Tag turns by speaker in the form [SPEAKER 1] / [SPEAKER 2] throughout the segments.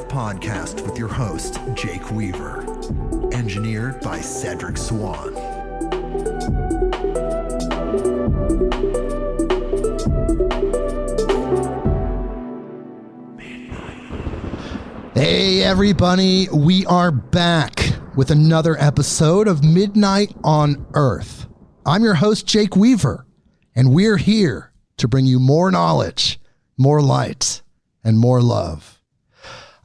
[SPEAKER 1] Podcast with your host, Jake Weaver. Engineered by Cedric Swan. Hey everybody, we are back with another episode of Midnight on Earth. I'm your host, Jake Weaver, and we're here to bring you more knowledge, more light, and more love.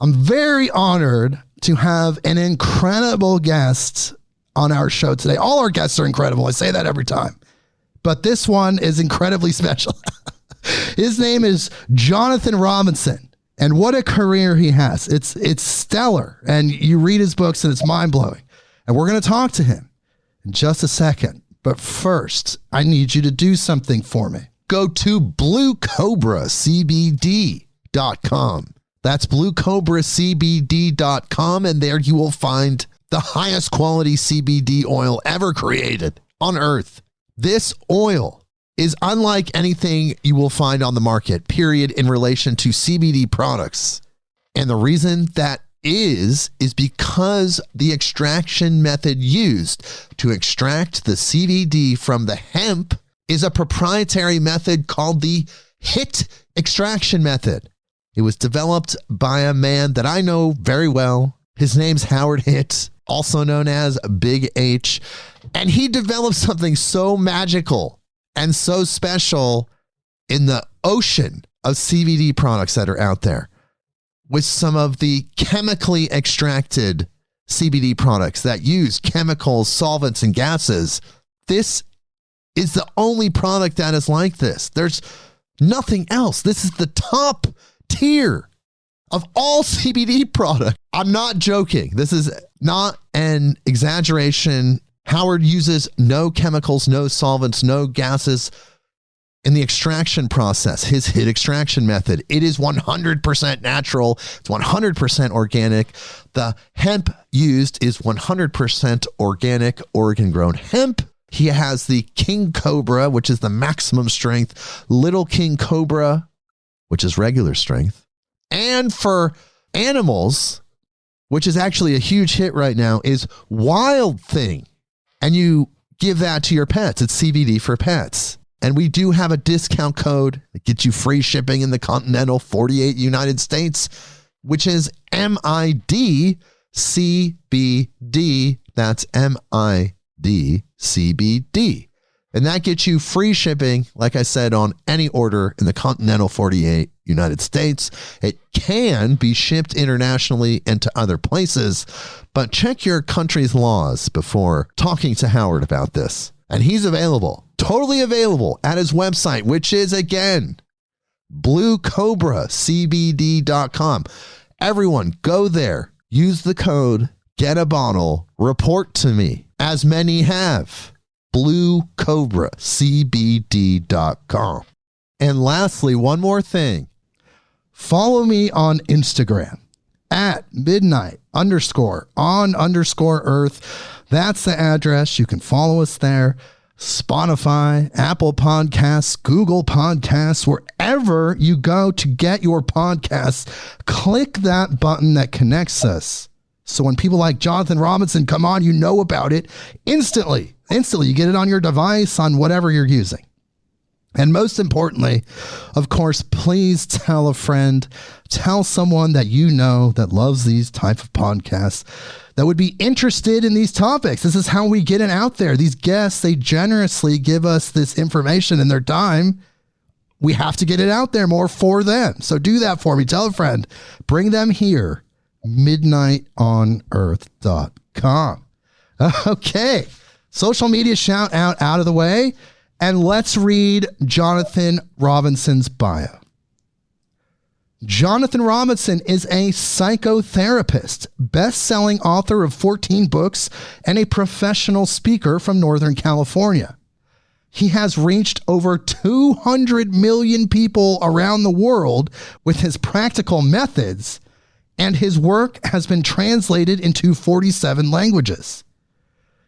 [SPEAKER 1] I'm very honored to have an incredible guest on our show today. All our guests are incredible. I say that every time. But this one is incredibly special. His name is Jonathan Robinson. And what a career he has. It's stellar. And you read his books and it's mind-blowing. And we're going to talk to him in just a second. But first, I need you to do something for me. Go to bluecobracbd.com. That's bluecobracbd.com, and there you will find the highest quality CBD oil ever created on Earth. This oil is unlike anything you will find on the market, period, in relation to CBD products. And the reason that is because the extraction method used to extract the CBD from the hemp is a proprietary method called the HIT extraction method. It was developed by a man that I know very well. His name's Howard Hitt, also known as Big H. And he developed something so magical and so special in the ocean of CBD products that are out there with some of the chemically extracted CBD products that use chemicals, solvents, and gases. This is the only product that is like this. There's nothing else. This is the top tier of all CBD product. I'm not joking. This is not an exaggeration. Howard uses no chemicals, no solvents, no gases in the extraction process, his HIT extraction method. It is 100% natural. It's 100% organic. The hemp used is 100% organic, Oregon-grown hemp. He has the King Cobra, which is the maximum strength, Little King Cobra, which is regular strength. And for animals, which is actually a huge hit right now, is Wild Thing. And you give that to your pets. It's CBD for pets. And we do have a discount code that gets you free shipping in the continental 48 United States, which is MIDCBD. That's MIDCBD. And that gets you free shipping, like I said, on any order in the continental 48 United States. It can be shipped internationally and to other places, but check your country's laws before talking to Howard about this. And he's available, totally available at his website, which is, again, bluecobracbd.com. Everyone, go there, use the code, get a bottle, report to me, as many have. bluecobracbd.com. And lastly, one more thing. Follow me on Instagram at midnight_on_earth. That's the address. You can follow us there. Spotify, Apple Podcasts, Google Podcasts, wherever you go to get your podcasts, click that button that connects us. So when people like Jonathan Robinson come on, you know about it instantly. You get it on your device, on whatever you're using. And most importantly, of course, please tell a friend, tell someone that you know that loves these type of podcasts that would be interested in these topics. This is how we get it out there. These guests, they generously give us this information and their time. We have to get it out there more for them. So do that for me. Tell a friend. Bring them here. midnightonearth.com. Okay. Social media shout out of the way. And let's read Jonathan Robinson's bio. Jonathan Robinson is a psychotherapist, best-selling author of 14 books, and a professional speaker from Northern California. He has reached over 200 million people around the world with his practical methods, and his work has been translated into 47 languages.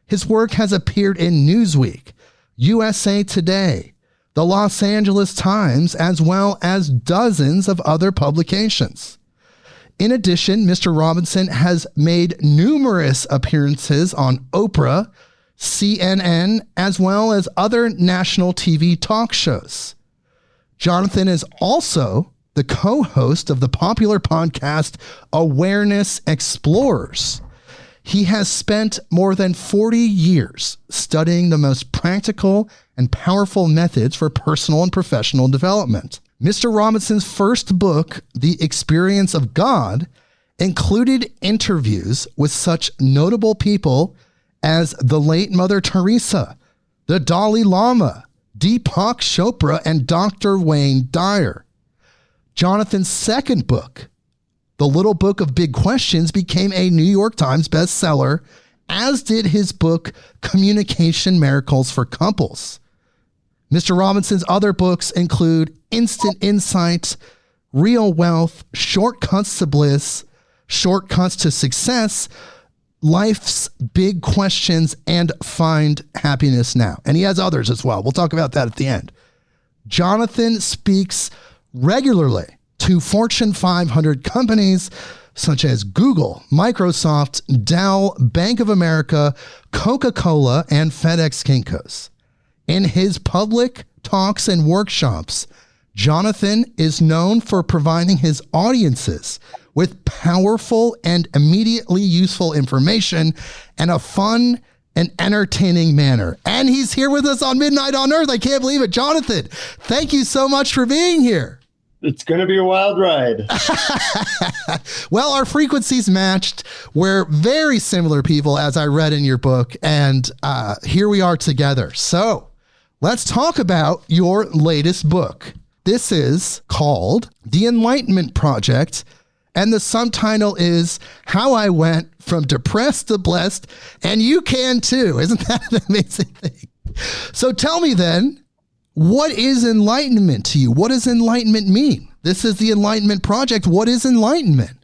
[SPEAKER 1] His work has appeared in Newsweek, USA Today, the Los Angeles Times, as well as dozens of other publications. In addition, Mr. Robinson has made numerous appearances on Oprah, CNN, as well as other national TV talk shows. Jonathan is also the co-host of the popular podcast Awareness Explorers. He has spent more than 40 years studying the most practical and powerful methods for personal and professional development. Mr. Robinson's first book, The Experience of God, included interviews with such notable people as the late Mother Theresa, the Dalai Lama, Deepak Chopra, and Dr. Wayne Dyer. Jonathan's second book, The Little Book of Big Questions, became a New York Times bestseller, as did his book, Communication Miracles for Couples. Mr. Robinson's other books include Instant Insight, Real Wealth, Shortcuts to Bliss, Shortcuts to Success, Life's Big Questions, and Find Happiness Now. And he has others as well. We'll talk about that at the end. Jonathan speaks regularly to Fortune 500 companies such as Google, Microsoft, Dell, Bank of America, Coca-Cola, and FedEx Kinko's. In his public talks and workshops, Jonathan is known for providing his audiences with powerful and immediately useful information in a fun and entertaining manner. And he's here with us on Midnight on Earth. I can't believe it. Jonathan, thank you so much for being here.
[SPEAKER 2] It's going to be a wild ride.
[SPEAKER 1] Well, our frequencies matched. We're very similar people, as I read in your book, and here we are together. So let's talk about your latest book. This is called The Enlightenment Project, and the subtitle is How I Went from Depressed to Blessed, and you can too. Isn't that an amazing thing? So tell me then, what is enlightenment to you? What does enlightenment mean? This is the Enlightenment Project. What is enlightenment?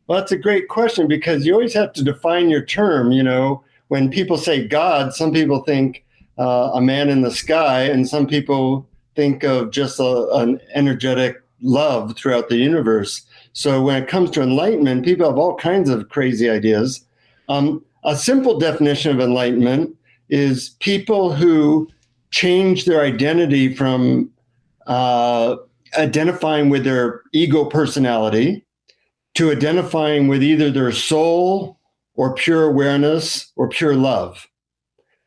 [SPEAKER 2] Well, that's a great question, because you always have to define your term. You know, when people say God, some people think a man in the sky, and some people think of just an energetic love throughout the universe. So when it comes to enlightenment, people have all kinds of crazy ideas. A simple definition of enlightenment is people who change their identity from identifying with their ego personality to identifying with either their soul or pure awareness or pure love.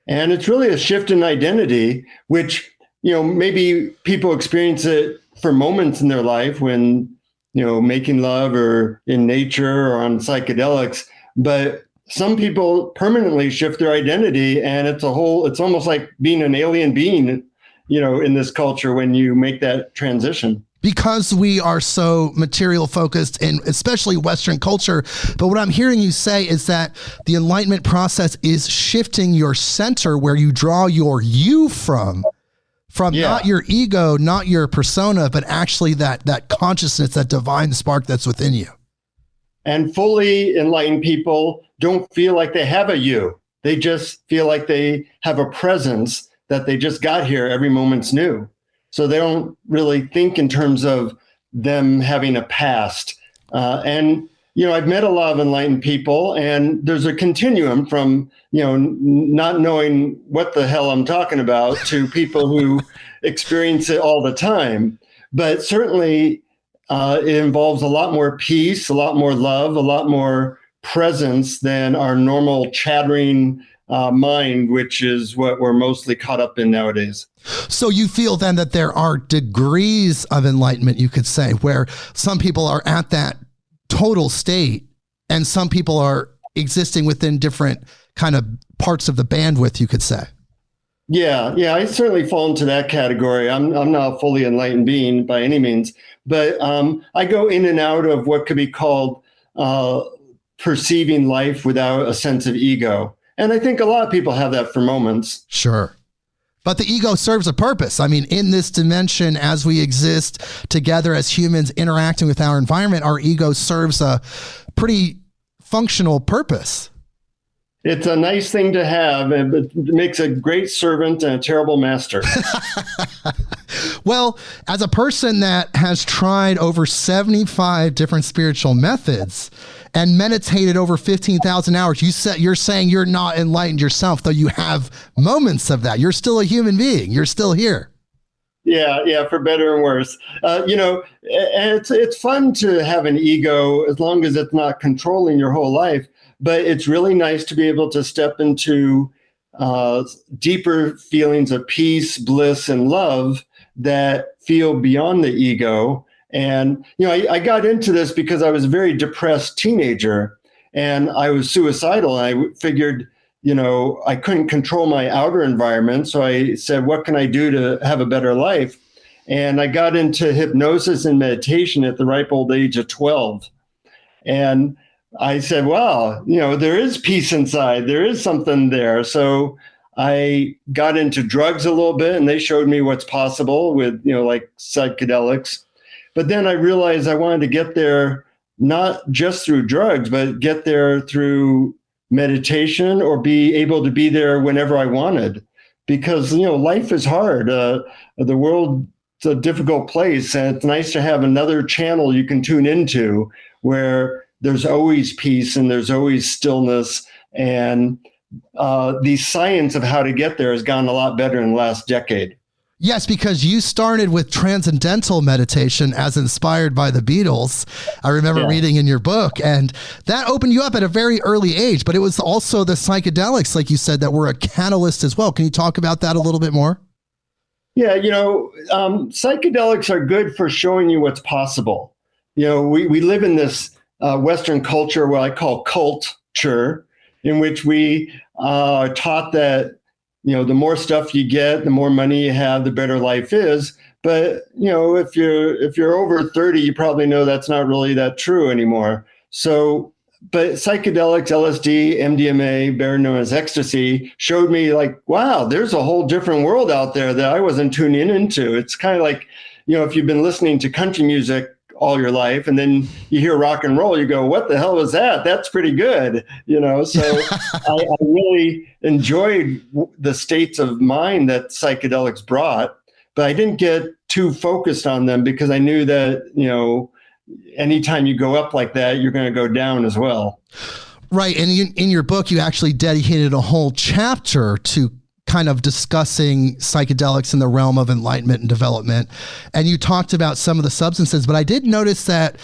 [SPEAKER 2] And it's really a shift in identity, which, you know, maybe people experience it for moments in their life when, you know, making love or in nature or on psychedelics, but some people permanently shift their identity, and it's almost like being an alien being, you know, in this culture when you make that transition.
[SPEAKER 1] Because we are so material focused, and especially Western culture. But what I'm hearing you say is that the enlightenment process is shifting your center, where you draw your you from not your ego, not your persona, but actually that consciousness, that divine spark that's within you.
[SPEAKER 2] And fully enlightened people don't feel like they have a you. They just feel like they have a presence that they just got here. Every moment's new. So they don't really think in terms of them having a past. And, you know, I've met a lot of enlightened people, and there's a continuum from, you know, not knowing what the hell I'm talking about to people who experience it all the time. But certainly it involves a lot more peace, a lot more love, a lot more presence than our normal chattering mind, which is what we're mostly caught up in nowadays.
[SPEAKER 1] So you feel then that there are degrees of enlightenment, you could say, where some people are at that total state and some people are existing within different kind of parts of the bandwidth, you could say.
[SPEAKER 2] Yeah, I certainly fall into that category. I'm not a fully enlightened being by any means, but I go in and out of what could be called uh, perceiving life without a sense of ego. And I think a lot of people have that for moments.
[SPEAKER 1] Sure. But the ego serves a purpose. I mean, in this dimension, as we exist together as humans interacting with our environment, our ego serves a pretty functional purpose.
[SPEAKER 2] It's a nice thing to have, and it makes a great servant and a terrible master.
[SPEAKER 1] Well, as a person that has tried over 75 different spiritual methods and meditated over 15,000 hours, you're saying you're not enlightened yourself, though you have moments of that. You're still a human being. You're still here.
[SPEAKER 2] Yeah, for better and worse. And it's fun to have an ego as long as it's not controlling your whole life. But it's really nice to be able to step into deeper feelings of peace, bliss, and love that feel beyond the ego. And, I got into this because I was a very depressed teenager and I was suicidal. And I figured, I couldn't control my outer environment. So I said, what can I do to have a better life? And I got into hypnosis and meditation at the ripe old age of 12. And I said, wow, there is peace inside. There is something there. So I got into drugs a little bit and they showed me what's possible with, like psychedelics. But then I realized I wanted to get there, not just through drugs, but get there through meditation or be able to be there whenever I wanted. Because, life is hard. The world's a difficult place. And it's nice to have another channel you can tune into where there's always peace and there's always stillness. And the science of how to get there has gotten a lot better in the last decade.
[SPEAKER 1] Yes, because you started with transcendental meditation as inspired by the Beatles. I remember reading in your book, and that opened you up at a very early age, but it was also the psychedelics, like you said, that were a catalyst as well. Can you talk about that a little bit more?
[SPEAKER 2] Yeah, psychedelics are good for showing you what's possible. We live in this Western culture, what I call culture, in which we are taught that, the more stuff you get, the more money you have, the better life is. But, if you're over 30, you probably know that's not really that true anymore. So, but psychedelics, LSD, MDMA, better known as ecstasy, showed me like, wow, there's a whole different world out there that I wasn't tuning into. It's kind of like, if you've been listening to country music all your life and then you hear rock and roll, you go, what the hell was that? That's pretty good. So I really enjoyed the states of mind that psychedelics brought, but I didn't get too focused on them because I knew that, anytime you go up like that, you're going to go down as well.
[SPEAKER 1] Right. And in your book, you actually dedicated a whole chapter to kind of discussing psychedelics in the realm of enlightenment and development. And you talked about some of the substances, but I did notice that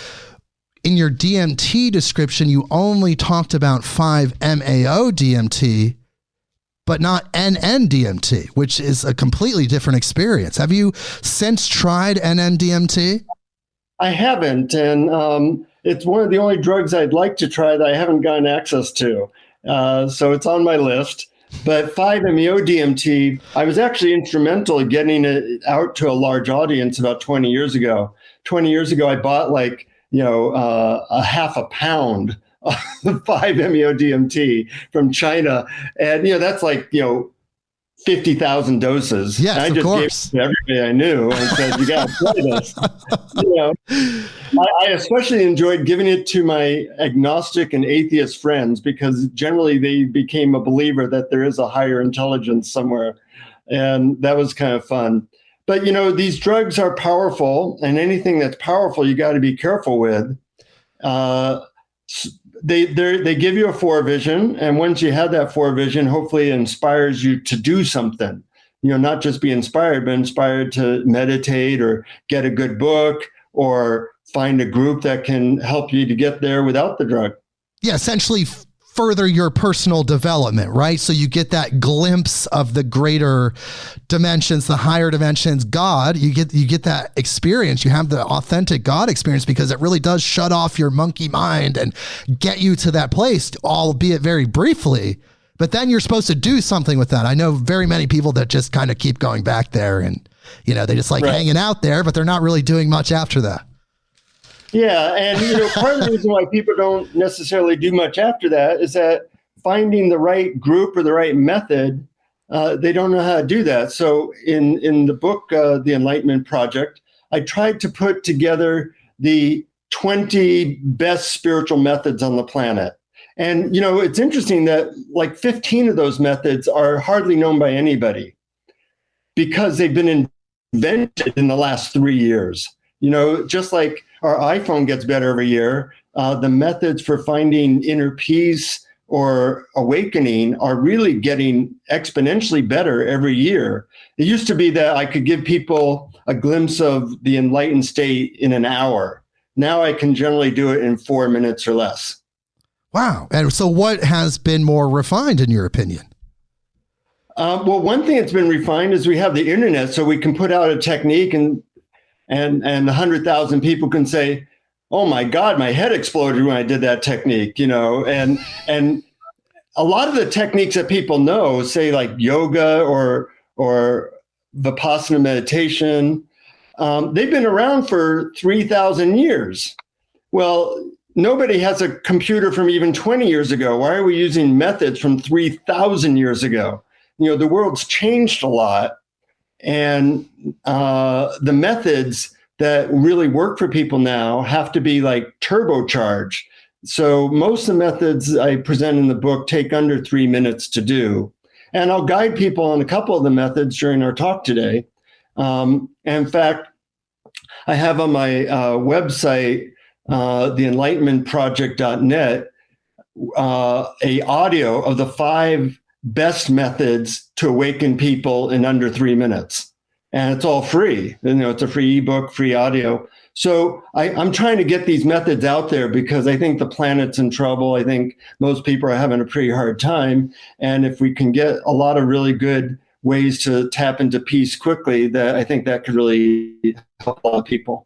[SPEAKER 1] in your DMT description, you only talked about 5-MeO DMT, but not NN-DMT, which is a completely different experience. Have you since tried NN-DMT?
[SPEAKER 2] I haven't. And it's one of the only drugs I'd like to try that I haven't gotten access to. So it's on my list. But 5-MeO-DMT, I was actually instrumental in getting it out to a large audience about 20 years ago. 20 years ago, I bought a half a pound of 5-MeO-DMT from China. And, that's 50,000 doses.
[SPEAKER 1] Yes,
[SPEAKER 2] and I just gave it to everybody I knew and said, you got to try this. I especially enjoyed giving it to my agnostic and atheist friends because generally they became a believer that there is a higher intelligence somewhere. And that was kind of fun. But, these drugs are powerful, and anything that's powerful, you got to be careful with. They give you a forevision, and once you have that forevision, hopefully it inspires you to do something. Not just be inspired, but inspired to meditate or get a good book or find a group that can help you to get there without the drug.
[SPEAKER 1] Yeah, essentially further your personal development, right? So you get that glimpse of the greater dimensions, the higher dimensions, God. You get that experience. You have the authentic God experience because it really does shut off your monkey mind and get you to that place, albeit very briefly. But then you're supposed to do something with that. I know very many people that just kind of keep going back there and, they just like hanging out there, but they're not really doing much after that.
[SPEAKER 2] Yeah. And, part of the reason why people don't necessarily do much after that is that finding the right group or the right method, they don't know how to do that. So in the book, The Enlightenment Project, I tried to put together the 20 best spiritual methods on the planet. And, it's interesting that like 15 of those methods are hardly known by anybody because they've been invented in the last 3 years. Just like our iPhone gets better every year, the methods for finding inner peace or awakening are really getting exponentially better every year. It used to be that I could give people a glimpse of the enlightened state in an hour. Now I can generally do it in 4 minutes or less.
[SPEAKER 1] Wow. And so what has been more refined in your opinion?
[SPEAKER 2] Well, one thing that's been refined is we have the internet, so we can put out a technique and 100,000 people can say, oh my God, my head exploded when I did that technique, and a lot of the techniques that people know, say like yoga or Vipassana meditation, they've been around for 3,000 years. Well, nobody has a computer from even 20 years ago. Why are we using methods from 3,000 years ago? The world's changed a lot. And the methods that really work for people now have to be like turbocharged. So most of the methods I present in the book take under 3 minutes to do. And I'll guide people on a couple of the methods during our talk today. In fact, I have on my website, theenlightenmentproject.net, a audio of the 5 best methods to awaken people in under 3 minutes. And it's all free. It's a free ebook, free audio. So I'm trying to get these methods out there because I think the planet's in trouble. I think most people are having a pretty hard time. And if we can get a lot of really good ways to tap into peace quickly, that I think that could really help a lot of people.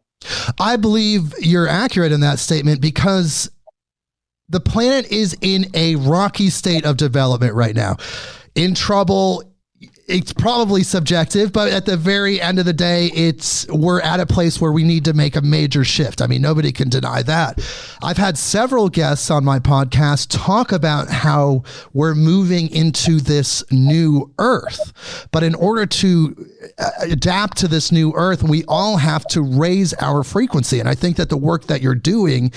[SPEAKER 1] I believe you're accurate in that statement because the planet is in a rocky state of development right now. In trouble, it's probably subjective, but at the very end of the day, we're at a place where we need to make a major shift. I mean, nobody can deny that. I've had several guests on my podcast talk about how we're moving into this new earth. But in order to adapt to this new earth, we all have to raise our frequency. And I think that the work that you're doing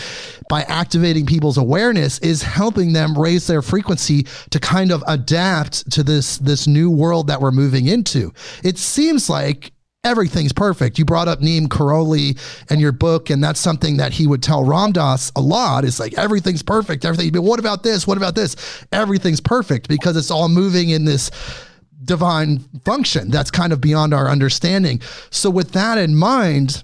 [SPEAKER 1] by activating people's awareness is helping them raise their frequency to kind of adapt to this new world that we're moving into. It seems like everything's perfect. You brought up Neem Karoli and your book, and that's something that he would tell Ram Dass a lot. It's like, everything's perfect. Everything. But what about this? What about this? Everything's perfect because it's all moving in this divine function that's kind of beyond our understanding. So with that in mind,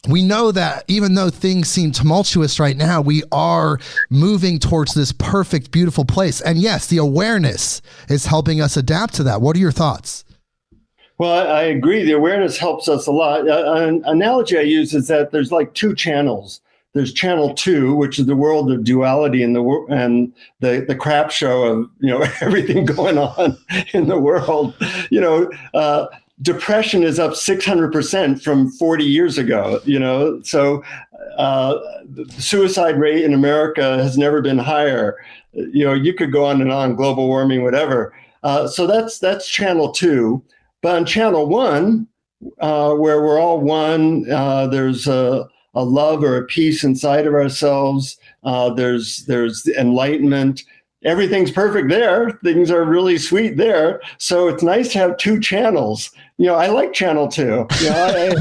[SPEAKER 1] we know that even though things seem tumultuous right now, we are moving towards this perfect, beautiful place. And yes, the awareness is helping us adapt to that. What are your thoughts?
[SPEAKER 2] Well, I agree. The awareness helps us a lot. An analogy I use is that there's like 2 channels. There's channel 2, which is the world of duality and the crap show of everything going on in the world. Depression is up 600% from 40 years ago. So the suicide rate in America has never been higher. You could go on, global warming, whatever. So that's channel 2. But on channel 1, where we're all one, there's a love or a peace inside of ourselves. There's enlightenment. Everything's perfect there. Things are really sweet there. So it's nice to have 2 channels. I like channel 2. I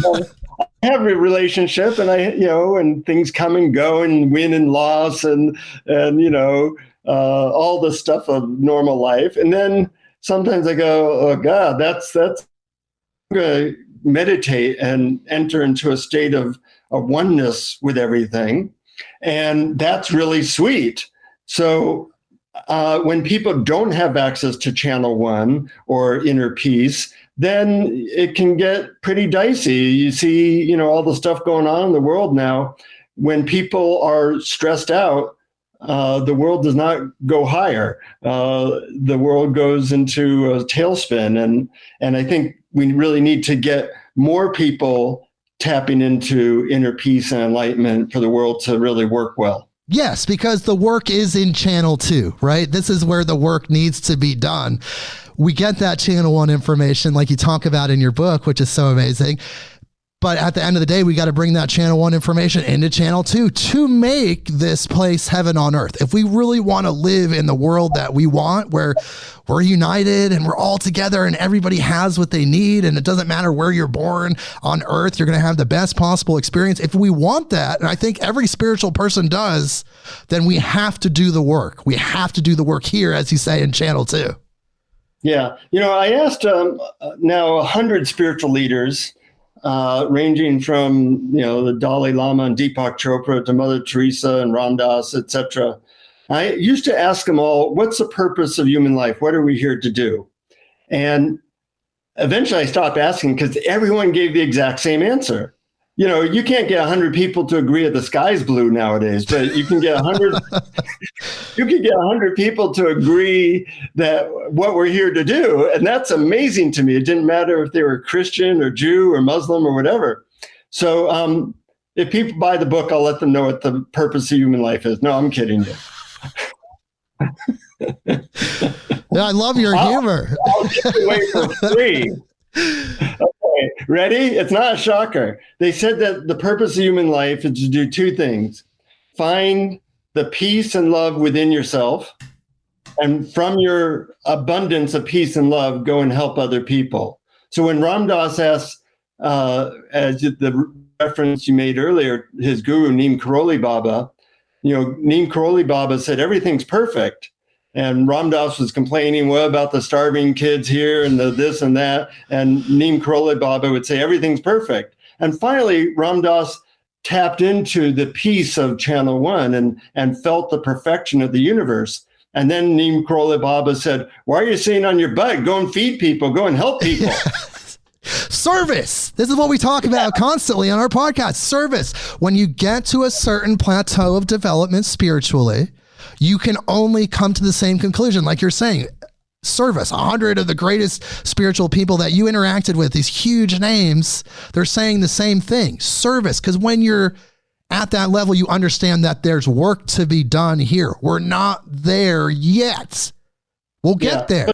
[SPEAKER 2] have a relationship, and and things come and go, and win and loss, and all the stuff of normal life. And then sometimes I go, oh God, that's I'm going to meditate and enter into a state of oneness with everything. And that's really sweet. So when people don't have access to channel 1 or inner peace, then it can get pretty dicey. You see, all the stuff going on in the world now. When people are stressed out, the world does not go higher. The world goes into a tailspin. And I think we really need to get more people tapping into inner peace and enlightenment for the world to really work well.
[SPEAKER 1] Yes, because the work is in channel 2, right? This is where the work needs to be done. We get that channel 1 information like you talk about in your book, which is so amazing. But at the end of the day, we got to bring that channel 1 information into channel 2 to make this place heaven on earth. If we really want to live in the world that we want, where we're united and we're all together and everybody has what they need, and it doesn't matter where you're born on earth, you're going to have the best possible experience. If we want that, and I think every spiritual person does, then we have to do the work. We have to do the work here, as you say, in channel 2.
[SPEAKER 2] Yeah. I asked now 100 spiritual leaders, ranging from, the Dalai Lama and Deepak Chopra to Mother Theresa and Ram Dass, etc. I used to ask them all, what's the purpose of human life? What are we here to do? And eventually I stopped asking because everyone gave the exact same answer. You can't get 100 people to agree that the sky's blue nowadays, but you can get 100 you can get 100 people to agree that what we're here to do. And that's amazing to me. It didn't matter if they were Christian or Jew or Muslim or whatever. So if people buy the book, I'll let them know what the purpose of human life is. No, I'm kidding you.
[SPEAKER 1] Yeah, I love your humor.
[SPEAKER 2] I'll give it away for free. Okay, ready? It's not a shocker. They said that the purpose of human life is to do 2 things. Find the peace and love within yourself, and from your abundance of peace and love, go and help other people. So when Ram Dass asked, as the reference you made earlier, his guru, Neem Karoli Baba, Neem Karoli Baba said, everything's perfect. And Ram Dass was complaining, what about the starving kids here and the this and that? And Neem Karoli Baba would say, everything's perfect. And finally, Ram Dass tapped into the peace of channel 1 and felt the perfection of the universe. And then Neem Karoli Baba said, why are you sitting on your butt? Go and feed people. Go and help people.
[SPEAKER 1] Service. This is what we talk about constantly on our podcast. Service. When you get to a certain plateau of development spiritually, you can only come to the same conclusion. Like you're saying, service. 100 of the greatest spiritual people that you interacted with, these huge names, they're saying the same thing. Service. Because when you're at that level, you understand that there's work to be done here. We're not there yet. We'll get there.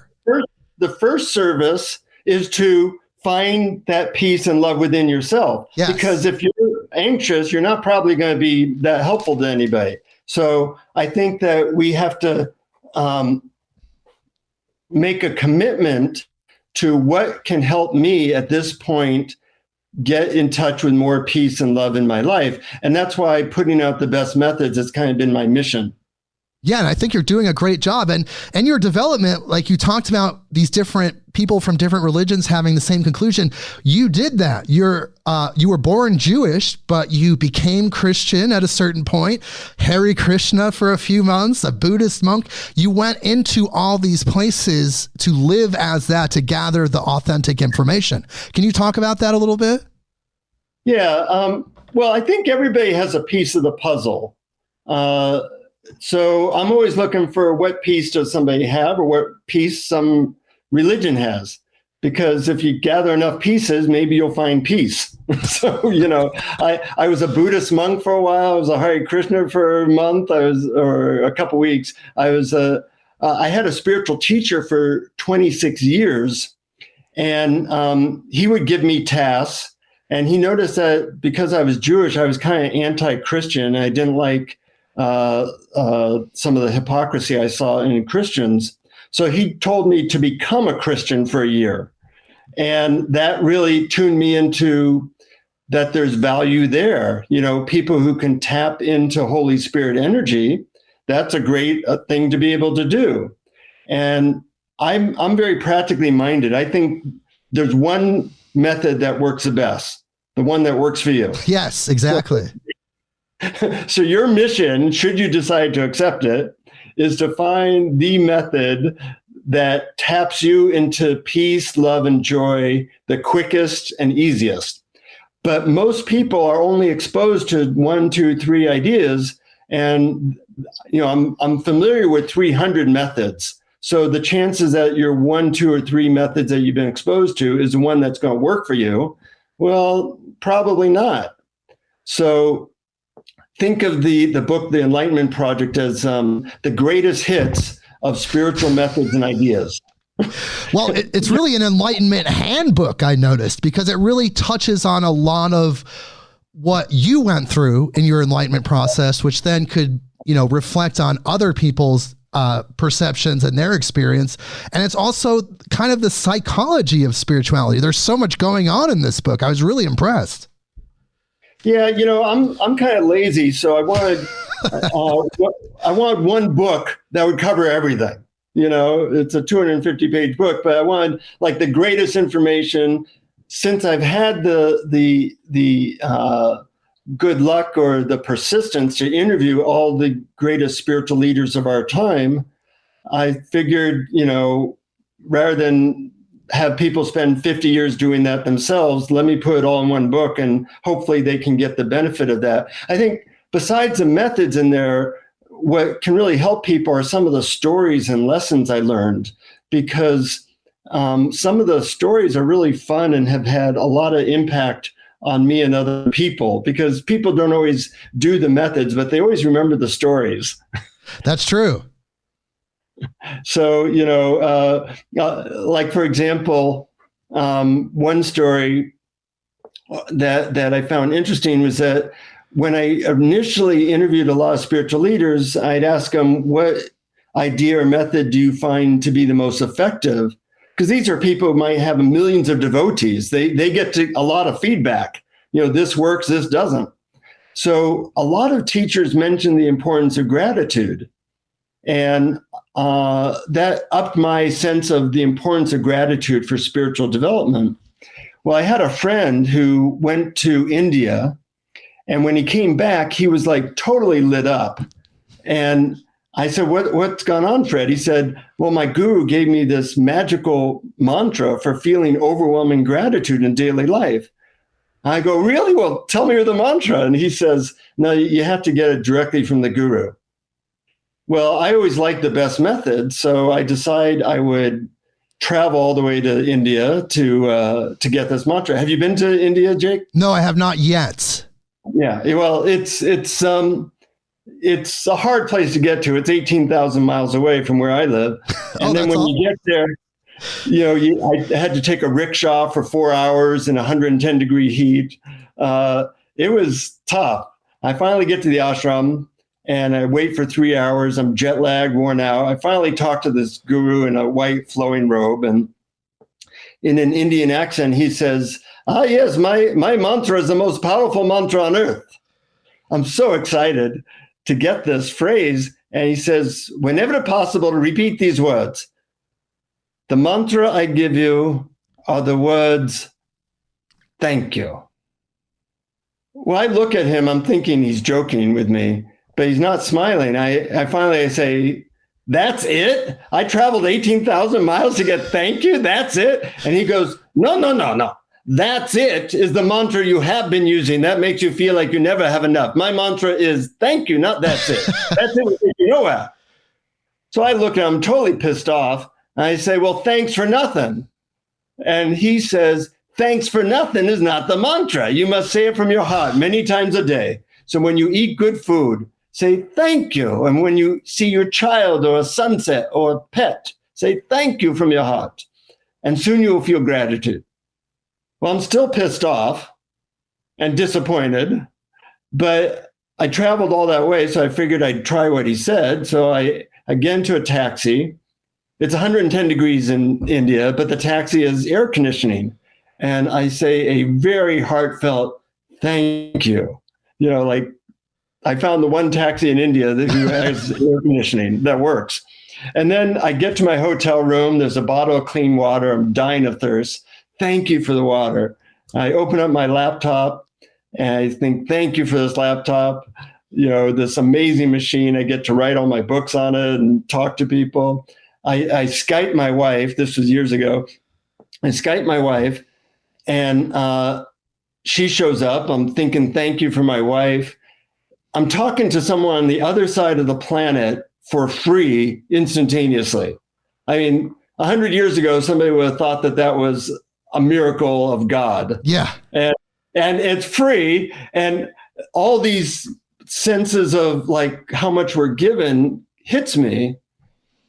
[SPEAKER 2] The first service is to find that peace and love within yourself.
[SPEAKER 1] Yes.
[SPEAKER 2] Because if you're anxious, you're not probably going to be that helpful to anybody. So I think that we have to make a commitment to what can help me at this point get in touch with more peace and love in my life. And that's why putting out the best methods has kind of been my mission.
[SPEAKER 1] Yeah, and I think you're doing a great job. And your development, like you talked about these different people from different religions having the same conclusion. You did that. You were born Jewish, but you became Christian at a certain point. Hare Krishna for a few months, a Buddhist monk. You went into all these places to live as that, to gather the authentic information. Can you talk about that a little bit?
[SPEAKER 2] Yeah. Well, I think everybody has a piece of the puzzle. So I'm always looking for what piece does somebody have or what piece some religion has. Because if you gather enough pieces, maybe you'll find peace. So, I was a Buddhist monk for a while. I was a Hare Krishna for a month. Or a couple weeks. I had a spiritual teacher for 26 years. And he would give me tasks. And he noticed that because I was Jewish, I was kind of anti-Christian. And I didn't like some of the hypocrisy I saw in Christians. So he told me to become a Christian for a year. And that really tuned me into that there's value there. People who can tap into Holy Spirit energy, that's a great thing to be able to do. And I'm very practically minded. I think there's one method that works the best, the one that works for you.
[SPEAKER 1] Yes, exactly.
[SPEAKER 2] So your mission, should you decide to accept it, is to find the method that taps you into peace, love, and joy the quickest and easiest. But most people are only exposed to 1, 2, 3 ideas, And, I'm familiar with 300 methods. So the chances that your 1, 2, or 3 methods that you've been exposed to is the one that's going to work for you, well, probably not. So think of the book, The Enlightenment Project, as the greatest hits of spiritual methods and ideas.
[SPEAKER 1] Well, it's really an enlightenment handbook, I noticed, because it really touches on a lot of what you went through in your enlightenment process, which then could, reflect on other people's perceptions and their experience. And it's also kind of the psychology of spirituality. There's so much going on in this book. I was really impressed.
[SPEAKER 2] Yeah, I'm kind of lazy, so I wanted one book that would cover everything. It's a 250-page book, but I wanted like the greatest information. Since I've had the good luck or the persistence to interview all the greatest spiritual leaders of our time, I figured, rather than have people spend 50 years doing that themselves, let me put it all in one book and hopefully they can get the benefit of that. I think besides the methods in there, what can really help people are some of the stories and lessons I learned, because some of the stories are really fun and have had a lot of impact on me and other people, because people don't always do the methods, but they always remember the stories.
[SPEAKER 1] That's true.
[SPEAKER 2] So, like, for example, one story that I found interesting was that when I initially interviewed a lot of spiritual leaders, I'd ask them, what idea or method do you find to be the most effective? Because these are people who might have millions of devotees. They get a lot of feedback. This works, this doesn't. So a lot of teachers mention the importance of gratitude. And that upped my sense of the importance of gratitude for spiritual development. Well, I had a friend who went to India, and when he came back, he was like totally lit up. And I said, what's gone on, Fred? He said, well, my guru gave me this magical mantra for feeling overwhelming gratitude in daily life. I go, really? Well, tell me the mantra. And he says, no, you have to get it directly from the guru. Well, I always liked the best method, so I decided I would travel all the way to India to get this mantra. Have you been to India, Jake?
[SPEAKER 1] No, I have not yet.
[SPEAKER 2] Yeah, well, it's a hard place to get to. It's 18,000 miles away from where I live, and then when you get there, I had to take a rickshaw for 4 hours in 110-degree heat. It was tough. I finally get to the ashram. And I wait for 3 hours. I'm jet lagged, worn out. I finally talk to this guru in a white flowing robe. And in an Indian accent, he says, yes, my mantra is the most powerful mantra on earth. I'm so excited to get this phrase. And he says, whenever possible, to repeat these words. The mantra I give you are the words, thank you. Well, I look at him, I'm thinking he's joking with me. But he's not smiling. I finally say, that's it? I traveled 18,000 miles to get thank you? That's it? And he goes, no. That's it is the mantra you have been using. That makes you feel like you never have enough. My mantra is thank you, not that's it. That's it, you know what? So I look at him totally pissed off. And I say, well, thanks for nothing. And he says, thanks for nothing is not the mantra. You must say it from your heart many times a day. So when you eat good food, say thank you. And when you see your child or a sunset or a pet, say thank you from your heart. And soon you will feel gratitude. Well, I'm still pissed off and disappointed, but I traveled all that way, so I figured I'd try what he said. So I get into a taxi. It's 110 degrees in India, but the taxi is air conditioning. And I say a very heartfelt thank you. Like, I found the one taxi in India who has air conditioning that works. And then I get to my hotel room. There's a bottle of clean water. I'm dying of thirst. Thank you for the water. I open up my laptop and I think, thank you for this laptop. This amazing machine. I get to write all my books on it and talk to people. I Skype my wife. This was years ago. I Skype my wife and she shows up. I'm thinking, thank you for my wife. I'm talking to someone on the other side of the planet for free instantaneously. I mean, 100 years ago, somebody would have thought that that was a miracle of God.
[SPEAKER 1] Yeah.
[SPEAKER 2] And it's free. And all these senses of like how much we're given hits me,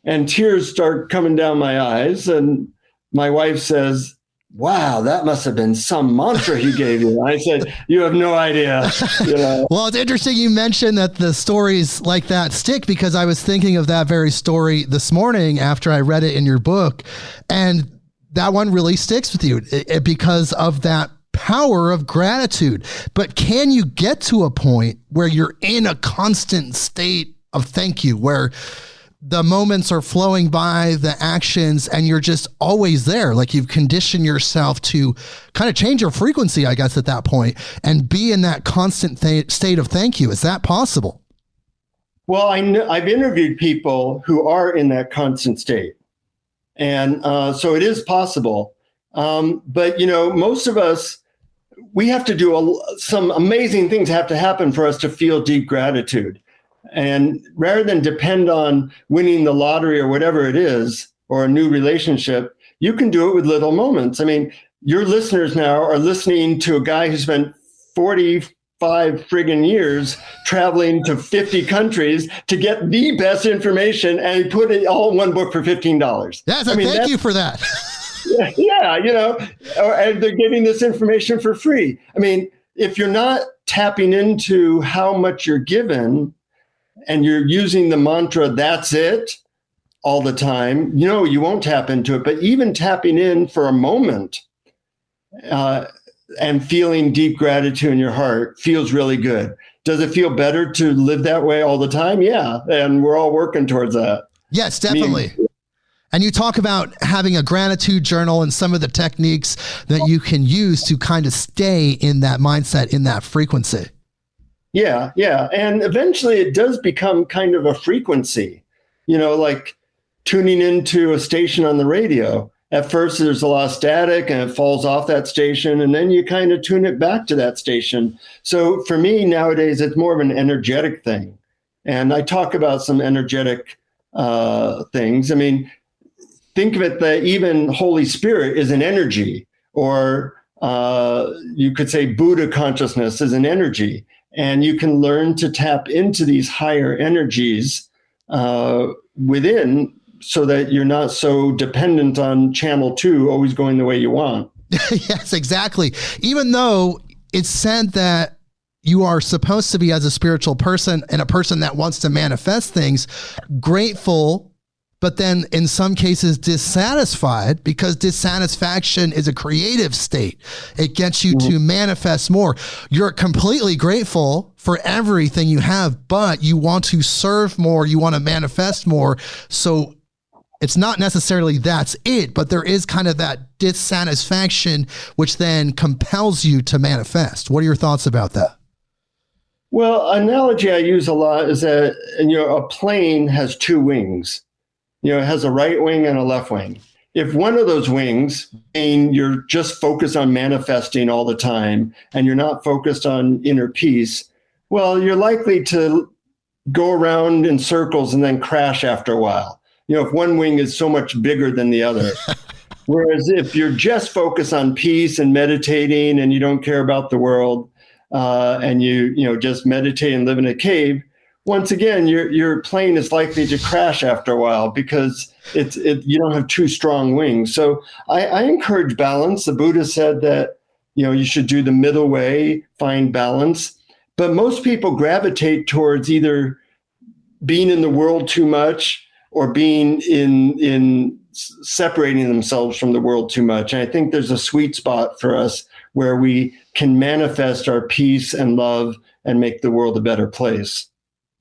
[SPEAKER 2] and tears start coming down my eyes. And my wife says, wow, that must have been some mantra he gave you. I said, you have no idea. You know?
[SPEAKER 1] Well, it's interesting you mentioned that the stories like that stick, because I was thinking of that very story this morning after I read it in your book. And that one really sticks with you because of that power of gratitude. But can you get to a point where you're in a constant state of thank you, where the moments are flowing by, the actions, and you're just always there? Like you've conditioned yourself to kind of change your frequency, I guess, at that point, and be in that constant state of thank you. Is that possible?
[SPEAKER 2] Well, I've interviewed people who are in that constant state. And so it is possible. But, you know, most of us, we have to do some amazing things have to happen for us to feel deep gratitude. And rather than depend on winning the lottery or whatever it is, or a new relationship, you can do it with little moments. I mean, your listeners now are listening to a guy who spent 45 friggin' years traveling to 50 countries to get the best information, and he put it all in one book for $15.
[SPEAKER 1] Yes, thank you for that.
[SPEAKER 2] Yeah, you know, and they're getting this information for free. I mean, if you're not tapping into how much you're given, and you're using the mantra, that's it, all the time, you know, you won't tap into it. But even tapping in for a moment and feeling deep gratitude in your heart feels really good. Does it feel better to live that way all the time? Yeah. And we're all working towards that.
[SPEAKER 1] Yes, definitely. And you talk about having a gratitude journal and some of the techniques that you can use to kind of stay in that mindset, in that frequency.
[SPEAKER 2] Yeah, yeah. And eventually it does become kind of a frequency, you know, like tuning into a station on the radio. At first, there's a lot of static and it falls off that station, and then you kind of tune it back to that station. So for me nowadays, it's more of an energetic thing. And I talk about some energetic things. I mean, think of it that even Holy Spirit is an energy, or you could say Buddha consciousness is an energy. And you can learn to tap into these higher energies within, so that you're not so dependent on channel 2 always going the way you want.
[SPEAKER 1] Yes, exactly. Even though it's said that you are supposed to be, as a spiritual person and a person that wants to manifest things, grateful, but then in some cases dissatisfied, because dissatisfaction is a creative state. It gets you to manifest more. You're completely grateful for everything you have, but you want to serve more. You want to manifest more. So it's not necessarily that's it, but there is kind of that dissatisfaction, which then compels you to manifest. What are your thoughts about that?
[SPEAKER 2] Well, analogy I use a lot is that, you know, a plane has 2 wings. You know, it has a right wing and a left wing. If one of those wings, and you're just focused on manifesting all the time, and you're not focused on inner peace, well, you're likely to go around in circles and then crash after a while. You know, if one wing is so much bigger than the other. Whereas if you're just focused on peace and meditating, and you don't care about the world, and you know, just meditate and live in a cave, once again, your plane is likely to crash after a while, because you don't have 2 strong wings. So I encourage balance. The Buddha said that, you know, you should do the middle way, find balance. But most people gravitate towards either being in the world too much, or being in separating themselves from the world too much. And I think there's a sweet spot for us where we can manifest our peace and love and make the world a better place.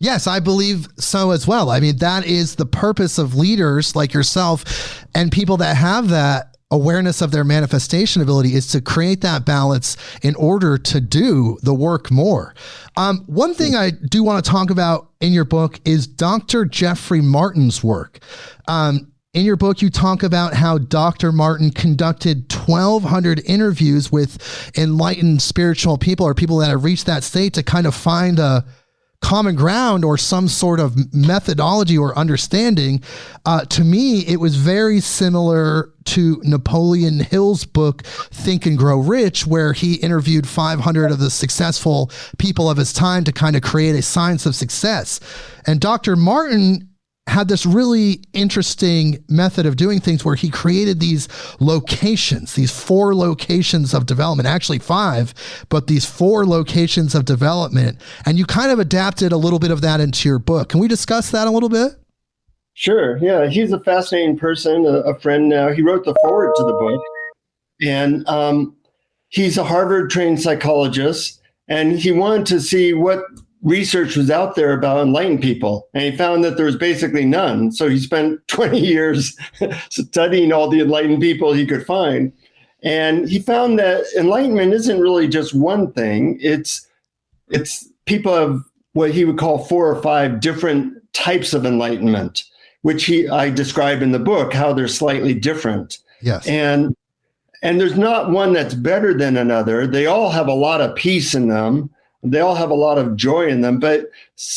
[SPEAKER 1] Yes, I believe so as well. I mean, that is the purpose of leaders like yourself and people that have that awareness of their manifestation ability, is to create that balance in order to do the work more. One thing I do want to talk about in your book is Dr. Jeffrey Martin's work. In your book, you talk about how Dr. Martin conducted 1,200 interviews with enlightened spiritual people, or people that have reached that state, to kind of find a common ground or some sort of methodology or understanding. To me, it was very similar to Napoleon Hill's book, Think and Grow Rich, where he interviewed 500 of the successful people of his time to kind of create a science of success. And Dr. Martin had this really interesting method of doing things where he created these locations, these 4 locations of development, actually 5, but these 4 locations of development. And you kind of adapted a little bit of that into your book. Can we discuss that a little bit?
[SPEAKER 2] Sure. Yeah. He's a fascinating person, a friend now. He wrote the foreword to the book, and he's a Harvard trained psychologist, and he wanted to see what research was out there about enlightened people, and he found that there was basically none. So he spent 20 years studying all the enlightened people he could find, and he found that enlightenment isn't really just one thing. It's people have what he would call 4 or 5 different types of enlightenment, which I describe in the book how they're slightly different.
[SPEAKER 1] Yes,
[SPEAKER 2] and there's not one that's better than another. They all have a lot of peace in them. They all have a lot of joy in them, but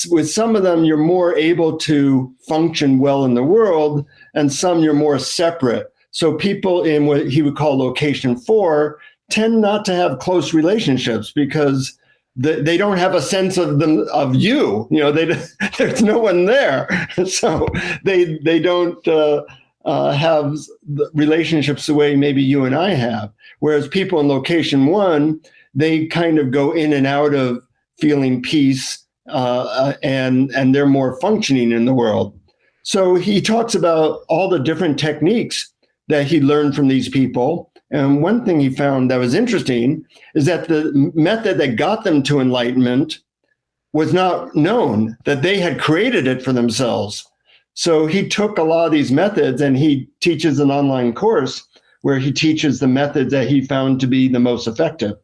[SPEAKER 2] with some of them, you're more able to function well in the world, and some you're more separate. So people in what he would call location 4 tend not to have close relationships because they don't have a sense of them, of you. There's no one there, so they don't have relationships the way maybe you and I have. Whereas people in location 1, they kind of go in and out of feeling peace, and they're more functioning in the world. So he talks about all the different techniques that he learned from these people. And one thing he found that was interesting is that the method that got them to enlightenment was not known, that they had created it for themselves. So he took a lot of these methods, and he teaches an online course where he teaches the methods that he found to be the most effective.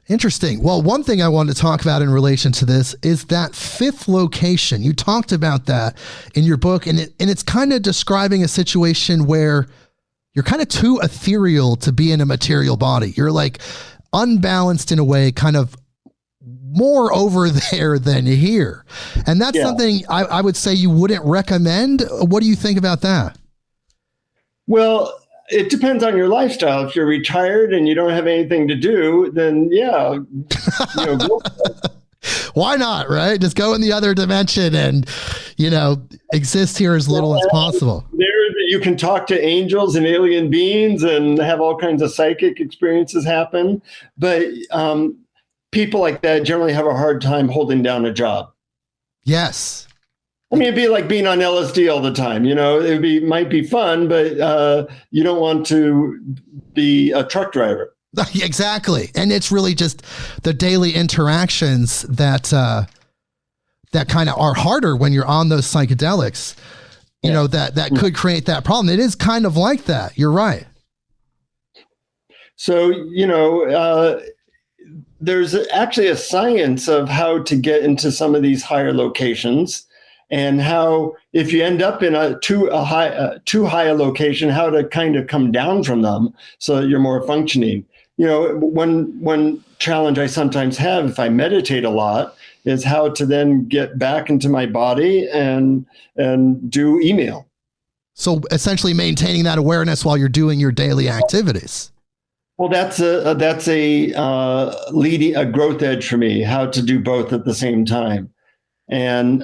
[SPEAKER 1] Interesting. Well, one thing I wanted to talk about in relation to this is that 5th location. You talked about that in your book, and it's kind of describing a situation where you're kind of too ethereal to be in a material body. You're like unbalanced in a way, kind of more over there than here. And that's something I would say you wouldn't recommend. What do you think about that?
[SPEAKER 2] Well, it depends on your lifestyle. If you're retired and you don't have anything to do, then go.
[SPEAKER 1] Why not, right? Just go in the other dimension and, exist here as little as possible.
[SPEAKER 2] There you can talk to angels and alien beings and have all kinds of psychic experiences happen. But people like that generally have a hard time holding down a job.
[SPEAKER 1] Yes.
[SPEAKER 2] I mean, it'd be like being on LSD all the time. Might be fun, but you don't want to be a truck driver.
[SPEAKER 1] Exactly. And it's really just the daily interactions that kind of are harder when you're on those psychedelics, that could create that problem. It is kind of like that. You're right.
[SPEAKER 2] So, there's actually a science of how to get into some of these higher locations, and how, if you end up in too high a location, how to kind of come down from them so that you're more functioning. One challenge I sometimes have if I meditate a lot is how to then get back into my body and do email.
[SPEAKER 1] So essentially maintaining that awareness while you're doing your daily activities.
[SPEAKER 2] Well, that's a leading a growth edge for me, how to do both at the same time. And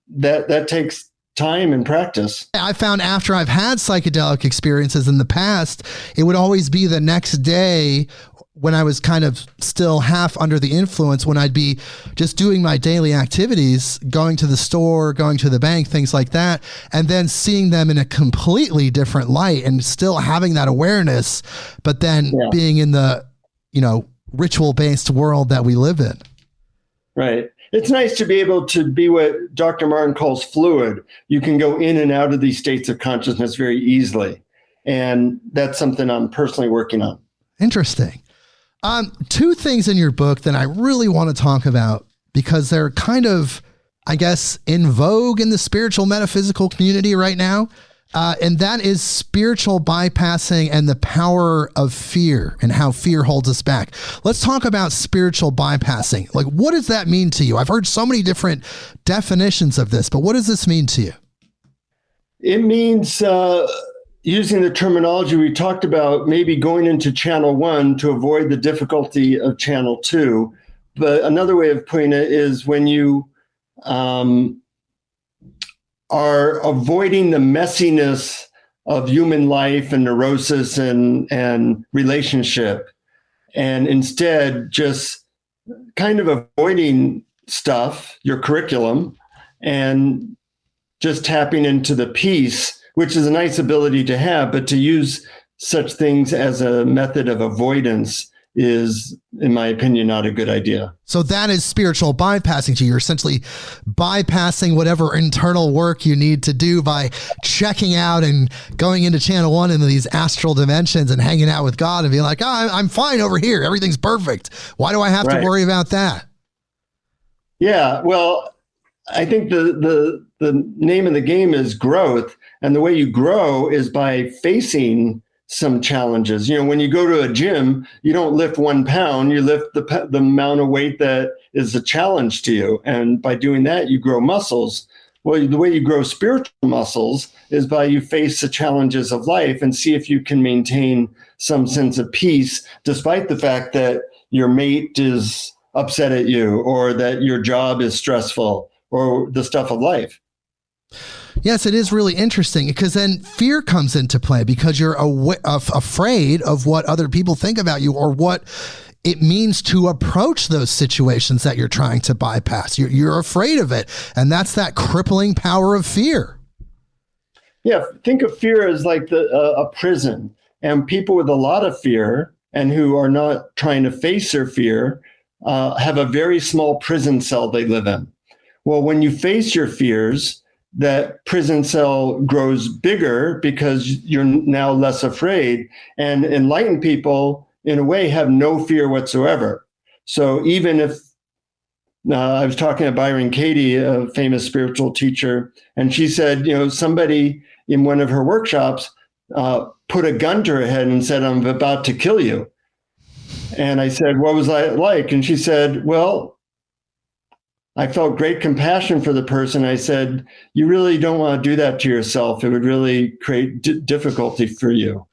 [SPEAKER 2] that takes time and practice.
[SPEAKER 1] I found after I've had psychedelic experiences in the past, it would always be the next day when I was kind of still half under the influence, when I'd be just doing my daily activities, going to the store, going to the bank, things like that, and then seeing them in a completely different light and still having that awareness, but then being in the, ritual-based world that we live in.
[SPEAKER 2] Right. It's nice to be able to be what Dr. Martin calls fluid. You can go in and out of these states of consciousness very easily. And that's something I'm personally working on.
[SPEAKER 1] Interesting. 2 things in your book that I really want to talk about because they're kind of, I guess, in vogue in the spiritual metaphysical community right now. And that is spiritual bypassing and the power of fear and how fear holds us back. Let's talk about spiritual bypassing. Like, what does that mean to you? I've heard so many different definitions of this, but what does this mean to you?
[SPEAKER 2] It means using the terminology we talked about, maybe going into channel 1 to avoid the difficulty of channel 2. But another way of putting it is when you are avoiding the messiness of human life and neurosis and relationship, and instead just kind of avoiding stuff, your curriculum, and just tapping into the peace, which is a nice ability to have, but to use such things as a method of avoidance is, in my opinion, not a good idea.
[SPEAKER 1] So that is spiritual bypassing to you. You're essentially bypassing whatever internal work you need to do by checking out and going into channel 1 into these astral dimensions and hanging out with God and being like, oh, I'm fine over here. Everything's perfect. Why do I have to worry about that?
[SPEAKER 2] Yeah, well, I think the name of the game is growth. And the way you grow is by facing some challenges. You know, when you go to a gym, you don't lift 1 pound, you lift the amount of weight that is a challenge to you. And by doing that, you grow muscles. Well, the way you grow spiritual muscles is by you face the challenges of life and see if you can maintain some sense of peace, despite the fact that your mate is upset at you or that your job is stressful or the stuff of life.
[SPEAKER 1] Yes, it is really interesting because then fear comes into play because you're afraid of what other people think about you or what it means to approach those situations that you're trying to bypass. You're afraid of it. And that's that crippling power of fear.
[SPEAKER 2] Yeah, think of fear as like a prison. And people with a lot of fear and who are not trying to face their fear have a very small prison cell they live in. Well, when you face your fears, that prison cell grows bigger because you're now less afraid. And enlightened people, in a way, have no fear whatsoever. So even if I was talking to Byron Katie, a famous spiritual teacher, and she said, you know, somebody in one of her workshops put a gun to her head and said, I'm about to kill you. And I said, what was that like? And she said, well, I felt great compassion for the person. I said, you really don't want to do that to yourself. It would really create difficulty for you.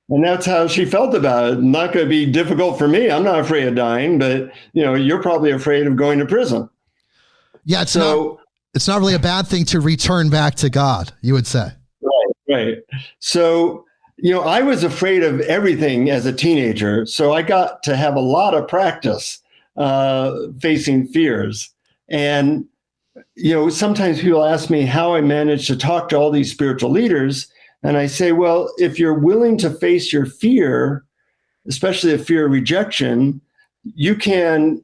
[SPEAKER 2] And that's how she felt about it. Not going to be difficult for me. I'm not afraid of dying, but you know, you're probably afraid of going to prison.
[SPEAKER 1] Yeah, it's not really a bad thing to return back to God, you would say.
[SPEAKER 2] Right. So, you know, I was afraid of everything as a teenager. So I got to have a lot of practice facing fears. And, you know, sometimes people ask me how I managed to talk to all these spiritual leaders. And I say, well, if you're willing to face your fear, especially the fear of rejection, you can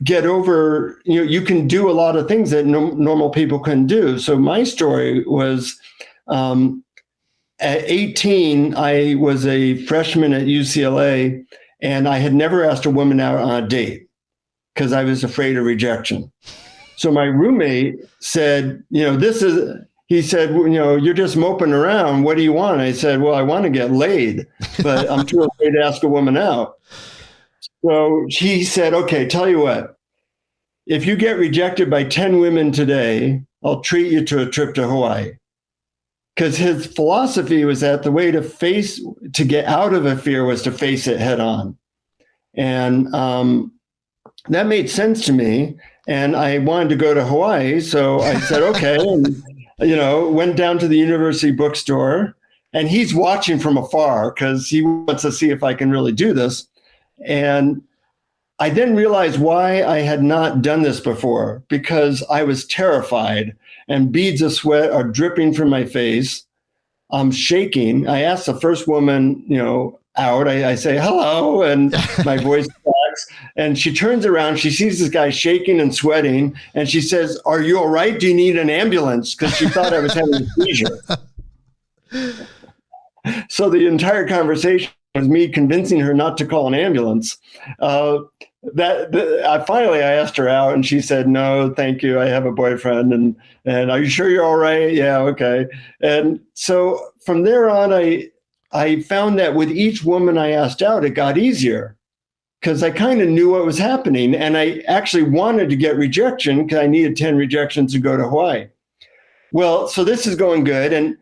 [SPEAKER 2] get over, you know, you can do a lot of things that normal people couldn't do. So my story was at 18, I was a freshman at UCLA. And I had never asked a woman out on a date because I was afraid of rejection. So my roommate said, you know, he said, you know, you're just moping around. What do you want? I said, well, I want to get laid, but I'm too afraid to ask a woman out. So he said, okay, tell you what, if you get rejected by 10 women today, I'll treat you to a trip to Hawaii. Because his philosophy was that the way to get out of a fear was to face it head on. And that made sense to me. And I wanted to go to Hawaii. So I said, okay. And, you know, went down to the university bookstore. And he's watching from afar because he wants to see if I can really do this. And I then realized why I had not done this before, because I was terrified and beads of sweat are dripping from my face. I'm shaking. I asked the first woman, you know, out. I say, hello, and my voice cracks. And she turns around. She sees this guy shaking and sweating. And she says, are you all right? Do you need an ambulance? Because she thought I was having a seizure. So the entire conversation was me convincing her not to call an ambulance. I asked her out, and she said, "No, thank you. I have a boyfriend." And are you sure you're all right? Yeah, okay. And so from there on, I found that with each woman I asked out, it got easier because I kind of knew what was happening, and I actually wanted to get rejection because I needed 10 rejections to go to Hawaii. Well, so this is going good, and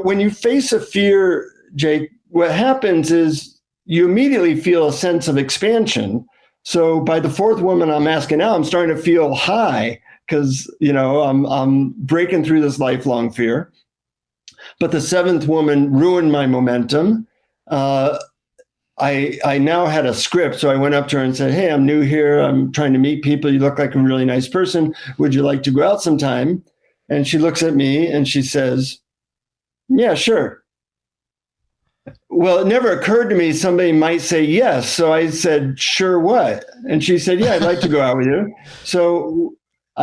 [SPEAKER 2] when you face a fear, Jake, what happens is you immediately feel a sense of expansion. So by the fourth woman I'm asking out, I'm starting to feel high because I'm breaking through this lifelong fear. But the seventh woman ruined my momentum. I now had a script, so I went up to her and said, "Hey, I'm new here. I'm trying to meet people. You look like a really nice person. Would you like to go out sometime?" And she looks at me and she says, "Yeah, sure." Well, it never occurred to me somebody might say yes. So I said, "Sure what?" And she said, "Yeah, I'd like to go out with you." So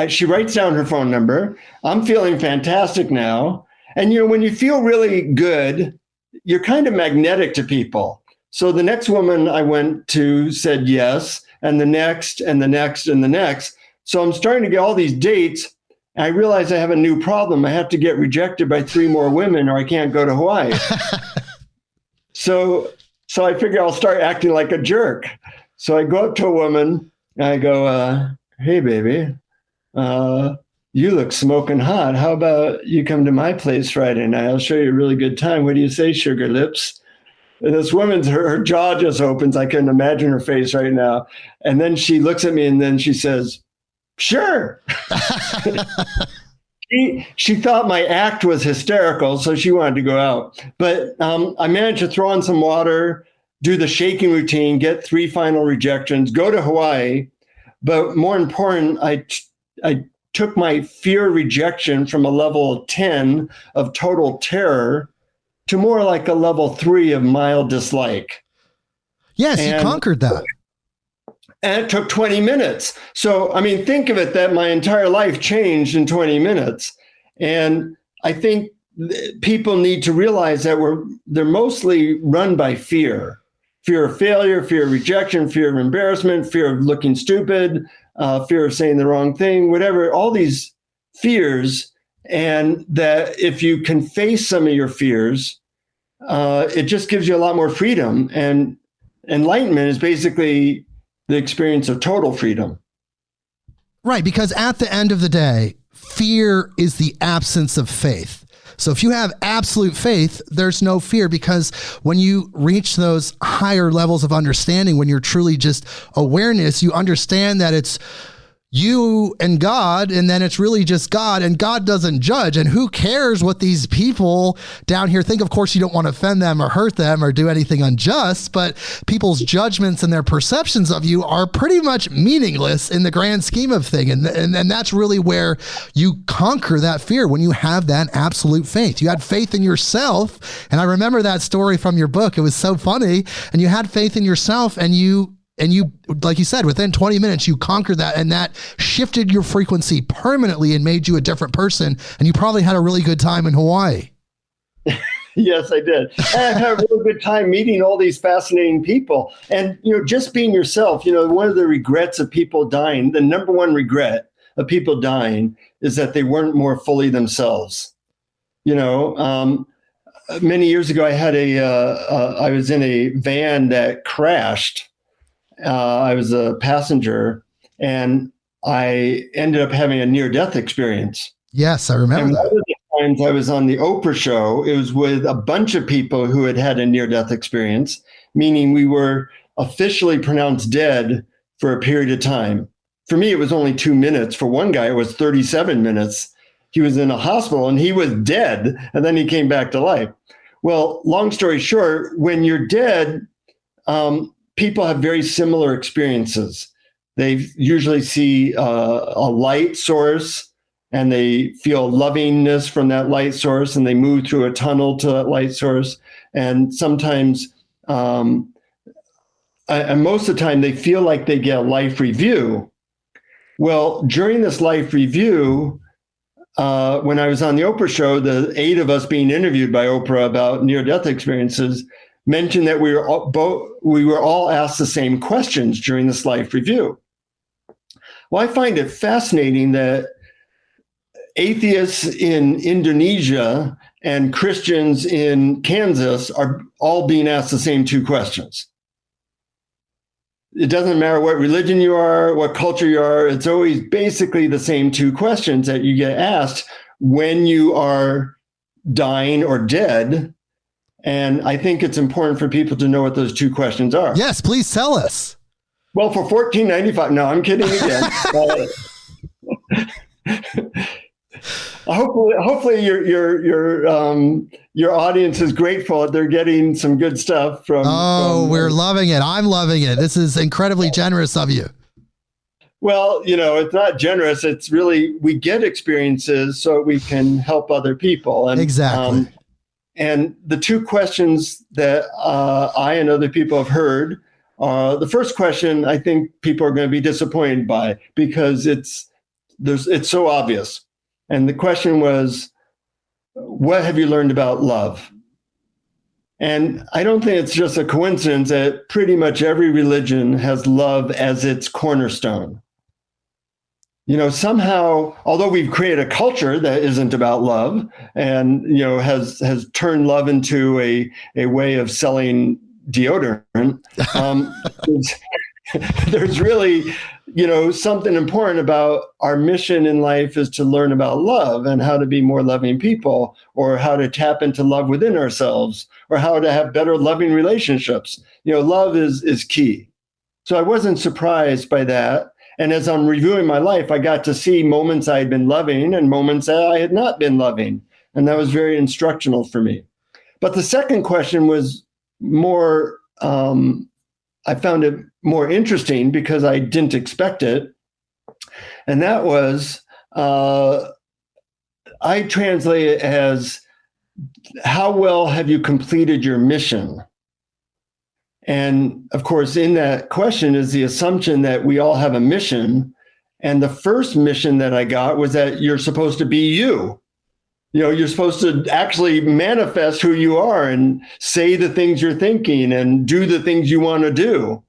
[SPEAKER 2] she writes down her phone number. I'm feeling fantastic now. And, when you feel really good, you're kind of magnetic to people. So the next woman I went to said yes, and the next, and the next, and the next. So I'm starting to get all these dates. And I realize I have a new problem. I have to get rejected by 3 more women or I can't go to Hawaii. So I figure I'll start acting like a jerk. So I go up to a woman and I go, "Hey, baby, you look smoking hot. How about you come to my place Friday night? I'll show you a really good time. What do you say, sugar lips?" And this woman's, her jaw just opens. I couldn't imagine her face right now. And then she looks at me and then she says, "Sure." She thought my act was hysterical, so she wanted to go out. But I managed to throw on some water, do the shaking routine, get 3 final rejections, go to Hawaii. But more important, I took my fear rejection from a level 10 of total terror to more like a level 3 of mild dislike.
[SPEAKER 1] Yes, you conquered that.
[SPEAKER 2] And it took 20 minutes. So, think of it that my entire life changed in 20 minutes. And I think people need to realize that they're mostly run by fear. Fear of failure, fear of rejection, fear of embarrassment, fear of looking stupid, fear of saying the wrong thing, whatever, all these fears. And that if you can face some of your fears, it just gives you a lot more freedom. And enlightenment is basically the experience of total freedom.
[SPEAKER 1] Right, because at the end of the day, fear is the absence of faith. So if you have absolute faith, there's no fear, because when you reach those higher levels of understanding, when you're truly just awareness, you understand that it's you and God, and then it's really just God, and God doesn't judge. And who cares what these people down here think? Of course, you don't want to offend them or hurt them or do anything unjust, but people's judgments and their perceptions of you are pretty much meaningless in the grand scheme of things. And that's really where you conquer that fear, when you have that absolute faith. You had faith in yourself. And I remember that story from your book. It was so funny. And you had faith in yourself, and you, like you said, within 20 minutes, you conquered that, and that shifted your frequency permanently and made you a different person. And you probably had a really good time in Hawaii.
[SPEAKER 2] Yes, I did. I had a really good time meeting all these fascinating people. And, just being yourself, one of the regrets of people dying, the number one regret of people dying is that they weren't more fully themselves. Many years ago, I was in a van that crashed. I was a passenger, and I ended up having a near-death experience.
[SPEAKER 1] Yes, I remember that.
[SPEAKER 2] One of the times I was on the Oprah show, it was with a bunch of people who had had a near-death experience, meaning we were officially pronounced dead for a period of time. For me, it was only 2 minutes. For one guy, it was 37 minutes. He was in a hospital, and he was dead, and then he came back to life. Well, long story short, when you're dead, people have very similar experiences. They usually see a light source, and they feel lovingness from that light source, and they move through a tunnel to that light source. And sometimes, and most of the time, they feel like they get a life review. Well, during this life review, when I was on the Oprah show, the 8 of us being interviewed by Oprah about near-death experiences, mentioned that we were all asked the same questions during this life review. Well, I find it fascinating that atheists in Indonesia and Christians in Kansas are all being asked the same two questions. It doesn't matter what religion you are, what culture you are, it's always basically the same two questions that you get asked when you are dying or dead. And I think it's important for people to know what those two questions are.
[SPEAKER 1] Yes, please tell us.
[SPEAKER 2] Well, for $14.95, no, I'm kidding again. Hopefully your audience is grateful that they're getting some good stuff from.
[SPEAKER 1] We're loving it. I'm loving it. This is incredibly generous of you.
[SPEAKER 2] Well, it's not generous. It's really, we get experiences so we can help other people. And,
[SPEAKER 1] exactly.
[SPEAKER 2] And the two questions that I and other people have heard, the first question I think people are going to be disappointed by because it's so obvious. And the question was, what have you learned about love? And I don't think it's just a coincidence that pretty much every religion has love as its cornerstone. Somehow, although we've created a culture that isn't about love and, has turned love into a way of selling deodorant, there's really, something important about our mission in life is to learn about love and how to be more loving people, or how to tap into love within ourselves, or how to have better loving relationships. Love is key. So I wasn't surprised by that. And as I'm reviewing my life, I got to see moments I had been loving and moments that I had not been loving. And that was very instructional for me. But the second question was more, I found it more interesting because I didn't expect it. And that was, I translate it as, how well have you completed your mission? And of course, in that question is the assumption that we all have a mission. And the first mission that I got was that you're supposed to be you. You're supposed to actually manifest who you are and say the things you're thinking and do the things you want to do.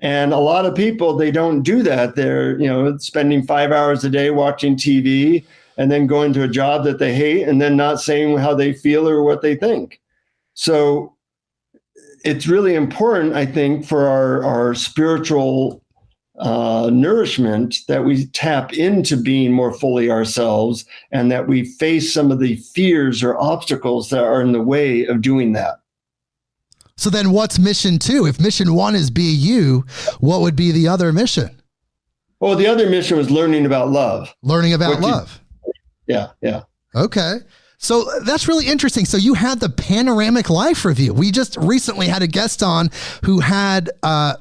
[SPEAKER 2] And a lot of people, they don't do that. They're, spending 5 hours a day watching TV and then going to a job that they hate and then not saying how they feel or what they think. So it's really important, I think, for our spiritual nourishment that we tap into being more fully ourselves and that we face some of the fears or obstacles that are in the way of doing that.
[SPEAKER 1] So then what's mission 2? If mission 1 is be you, what would be the other mission?
[SPEAKER 2] Well, the other mission was learning about love.
[SPEAKER 1] Learning about love.
[SPEAKER 2] Yeah.
[SPEAKER 1] Okay. So that's really interesting. So you had the panoramic life review. We just recently had a guest on who had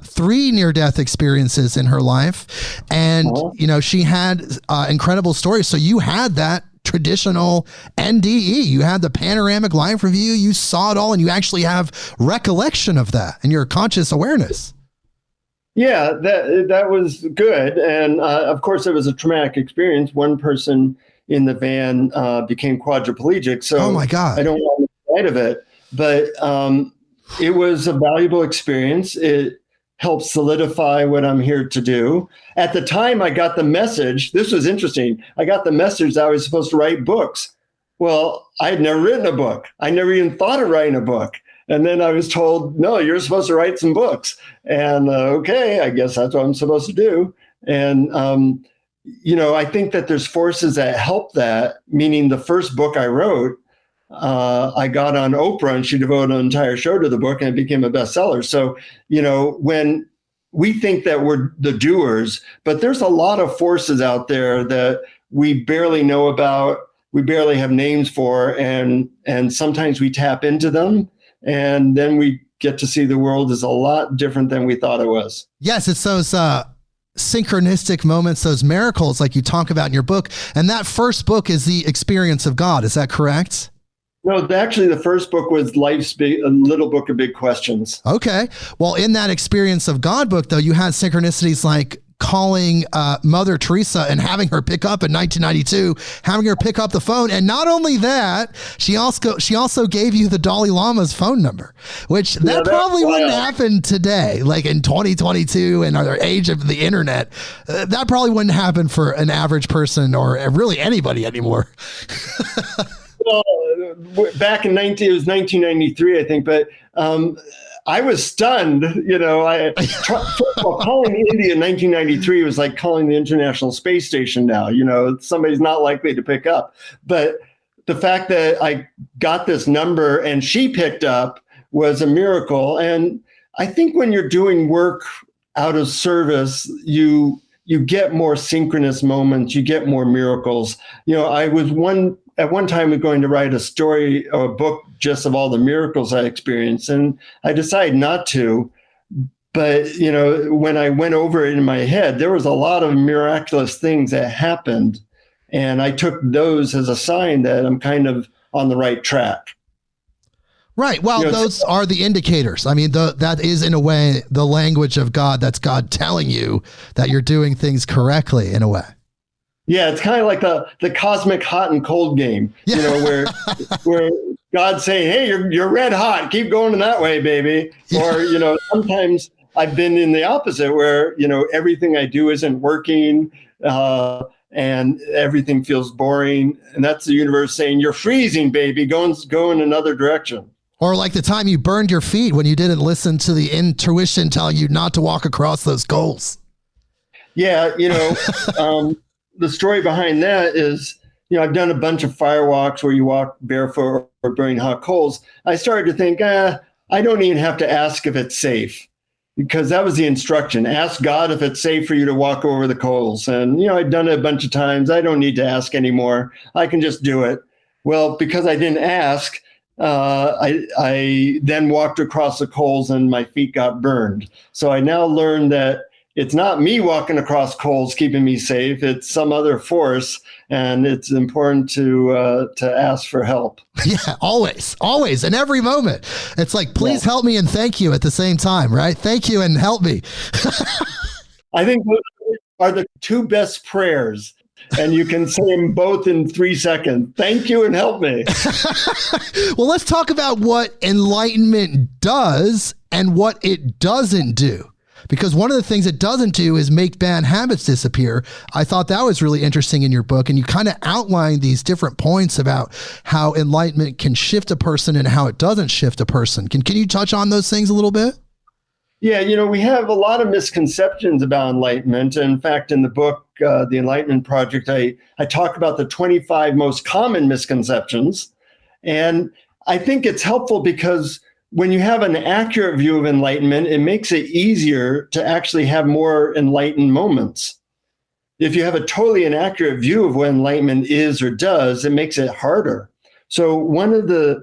[SPEAKER 1] 3 near-death experiences in her life. And, she had incredible stories. So you had that traditional NDE. You had the panoramic life review. You saw it all, and you actually have recollection of that and your conscious awareness.
[SPEAKER 2] Yeah, that was good. And of course, it was a traumatic experience. One person in the van became quadriplegic. So
[SPEAKER 1] oh my God.
[SPEAKER 2] I don't want to make light of it, but it was a valuable experience. It helped solidify what I'm here to do. At the time I got the message, this was interesting. I got the message that I was supposed to write books. Well, I had never written a book. I never even thought of writing a book. And then I was told, no, you're supposed to write some books. And okay, I guess that's what I'm supposed to do. And, I think that there's forces that help that, meaning the first book I wrote, I got on Oprah and she devoted an entire show to the book and it became a bestseller. So, when we think that we're the doers, but there's a lot of forces out there that we barely know about, we barely have names for, and sometimes we tap into them and then we get to see the world is a lot different than we thought it was.
[SPEAKER 1] Yes, it's those synchronistic moments, those miracles like you talk about in your book. And that first book is The Experience of God. Is that correct?
[SPEAKER 2] No, actually, the first book was Life's Little Book of Big Questions.
[SPEAKER 1] Okay. Well, in that Experience of God book, though, you had synchronicities like calling Mother Teresa and having her pick up in 1992, having her pick up the phone. And not only that, she also gave you the Dalai Lama's phone number, which that probably wouldn't happen today, like in 2022 and our age of the internet. That probably wouldn't happen for an average person or really anybody anymore.
[SPEAKER 2] Well, back in 1993, I think, but I was stunned. First of all, calling India in 1993 was like calling the International Space Station now. Somebody's not likely to pick up. But the fact that I got this number and she picked up was a miracle. And I think when you're doing work out of service, you get more synchronous moments, you get more miracles. I was at one time going to write a story or a book just of all the miracles I experienced, and I decided not to. But, when I went over it in my head, there was a lot of miraculous things that happened. And I took those as a sign that I'm kind of on the right track.
[SPEAKER 1] Right. Well, those are the indicators. I mean, that is in a way the language of God. That's God telling you that you're doing things correctly in a way.
[SPEAKER 2] Yeah, it's kind of like the cosmic hot and cold game, where God's saying, "Hey, you're red hot. Keep going that way, baby." Or sometimes I've been in the opposite, where everything I do isn't working, and everything feels boring, and that's the universe saying, "You're freezing, baby. Go in another direction."
[SPEAKER 1] Or like the time you burned your feet when you didn't listen to the intuition telling you not to walk across those coals.
[SPEAKER 2] Yeah, the story behind that is, I've done a bunch of fire walks where you walk barefoot or burning hot coals. I started to think, I don't even have to ask if it's safe, because that was the instruction. Ask God if it's safe for you to walk over the coals. And, I'd done it a bunch of times. I don't need to ask anymore. I can just do it. Well, because I didn't ask, I then walked across the coals and my feet got burned. So I now learned that it's not me walking across coals keeping me safe. It's some other force, and it's important to ask for help.
[SPEAKER 1] Yeah, always, in every moment. It's like, please help me and thank you at the same time, right? Thank you and help me.
[SPEAKER 2] I think those are the two best prayers, and you can say them both in 3 seconds. Thank you and help me.
[SPEAKER 1] Well, let's talk about what enlightenment does and what it doesn't do. Because one of the things it doesn't do is make bad habits disappear. I thought that was really interesting in your book. And you kind of outlined these different points about how enlightenment can shift a person and how it doesn't shift a person. Can you touch on those things a little bit?
[SPEAKER 2] Yeah, we have a lot of misconceptions about enlightenment. In fact, in the book, The Enlightenment Project, I talk about the 25 most common misconceptions. And I think it's helpful because when you have an accurate view of enlightenment, it makes it easier to actually have more enlightened moments. If you have a totally inaccurate view of what enlightenment is or does, it makes it harder. So one of the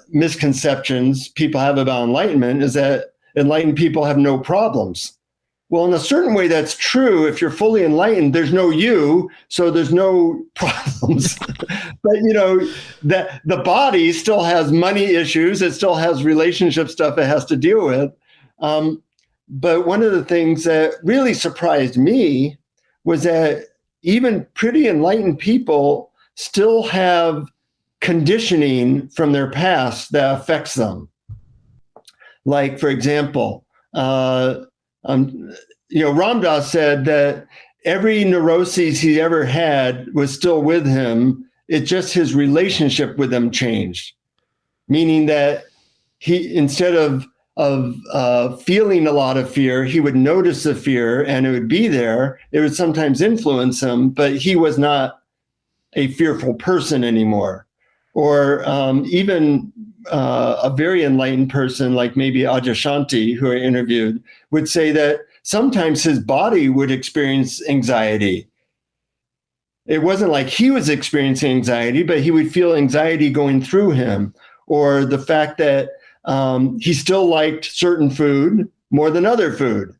[SPEAKER 2] misconceptions people have about enlightenment is that enlightened people have no problems. Well, in a certain way, that's true. If you're fully enlightened, there's no you, so there's no problems. But, that the body still has money issues. It still has relationship stuff it has to deal with. But one of the things that really surprised me was that even pretty enlightened people still have conditioning from their past that affects them. Like, for example, Ram Dass said that every neuroses he ever had was still with him. It's just his relationship with them changed, meaning that he, instead of feeling a lot of fear, he would notice the fear and it would be there. It would sometimes influence him, but he was not a fearful person anymore. Or even a very enlightened person like maybe Adyashanti, who I interviewed, would say that sometimes his body would experience anxiety. It wasn't like he was experiencing anxiety, but he would feel anxiety going through him. Or the fact that he still liked certain food more than other food.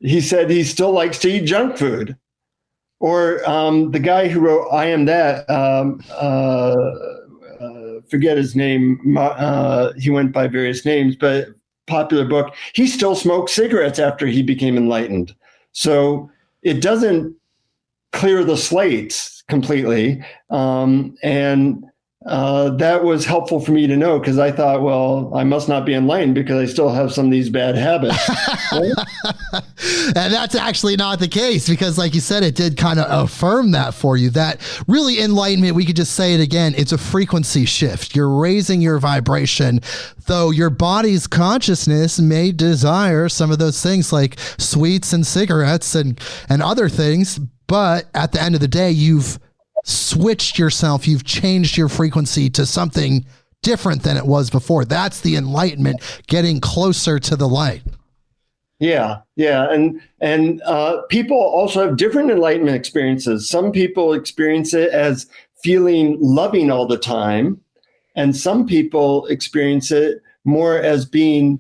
[SPEAKER 2] He said he still likes to eat junk food. Or the guy who wrote I Am That, forget his name, he went by various names, but popular book, he still smoked cigarettes after he became enlightened. So it doesn't clear the slates completely. That was helpful for me to know, because I thought, well, I must not be enlightened because I still have some of these bad habits.
[SPEAKER 1] And that's actually not the case, because like you said, it did kind of affirm that for you, that really enlightenment, we could just say it again, it's a frequency shift. You're raising your vibration, though your body's consciousness may desire some of those things like sweets and cigarettes and other things. But at the end of the day, you've switched yourself, you've changed your frequency to something different than it was before. That's the enlightenment, getting closer to the light.
[SPEAKER 2] Yeah. And people also have different enlightenment experiences. Some people experience it as feeling loving all the time, and some people experience it more as being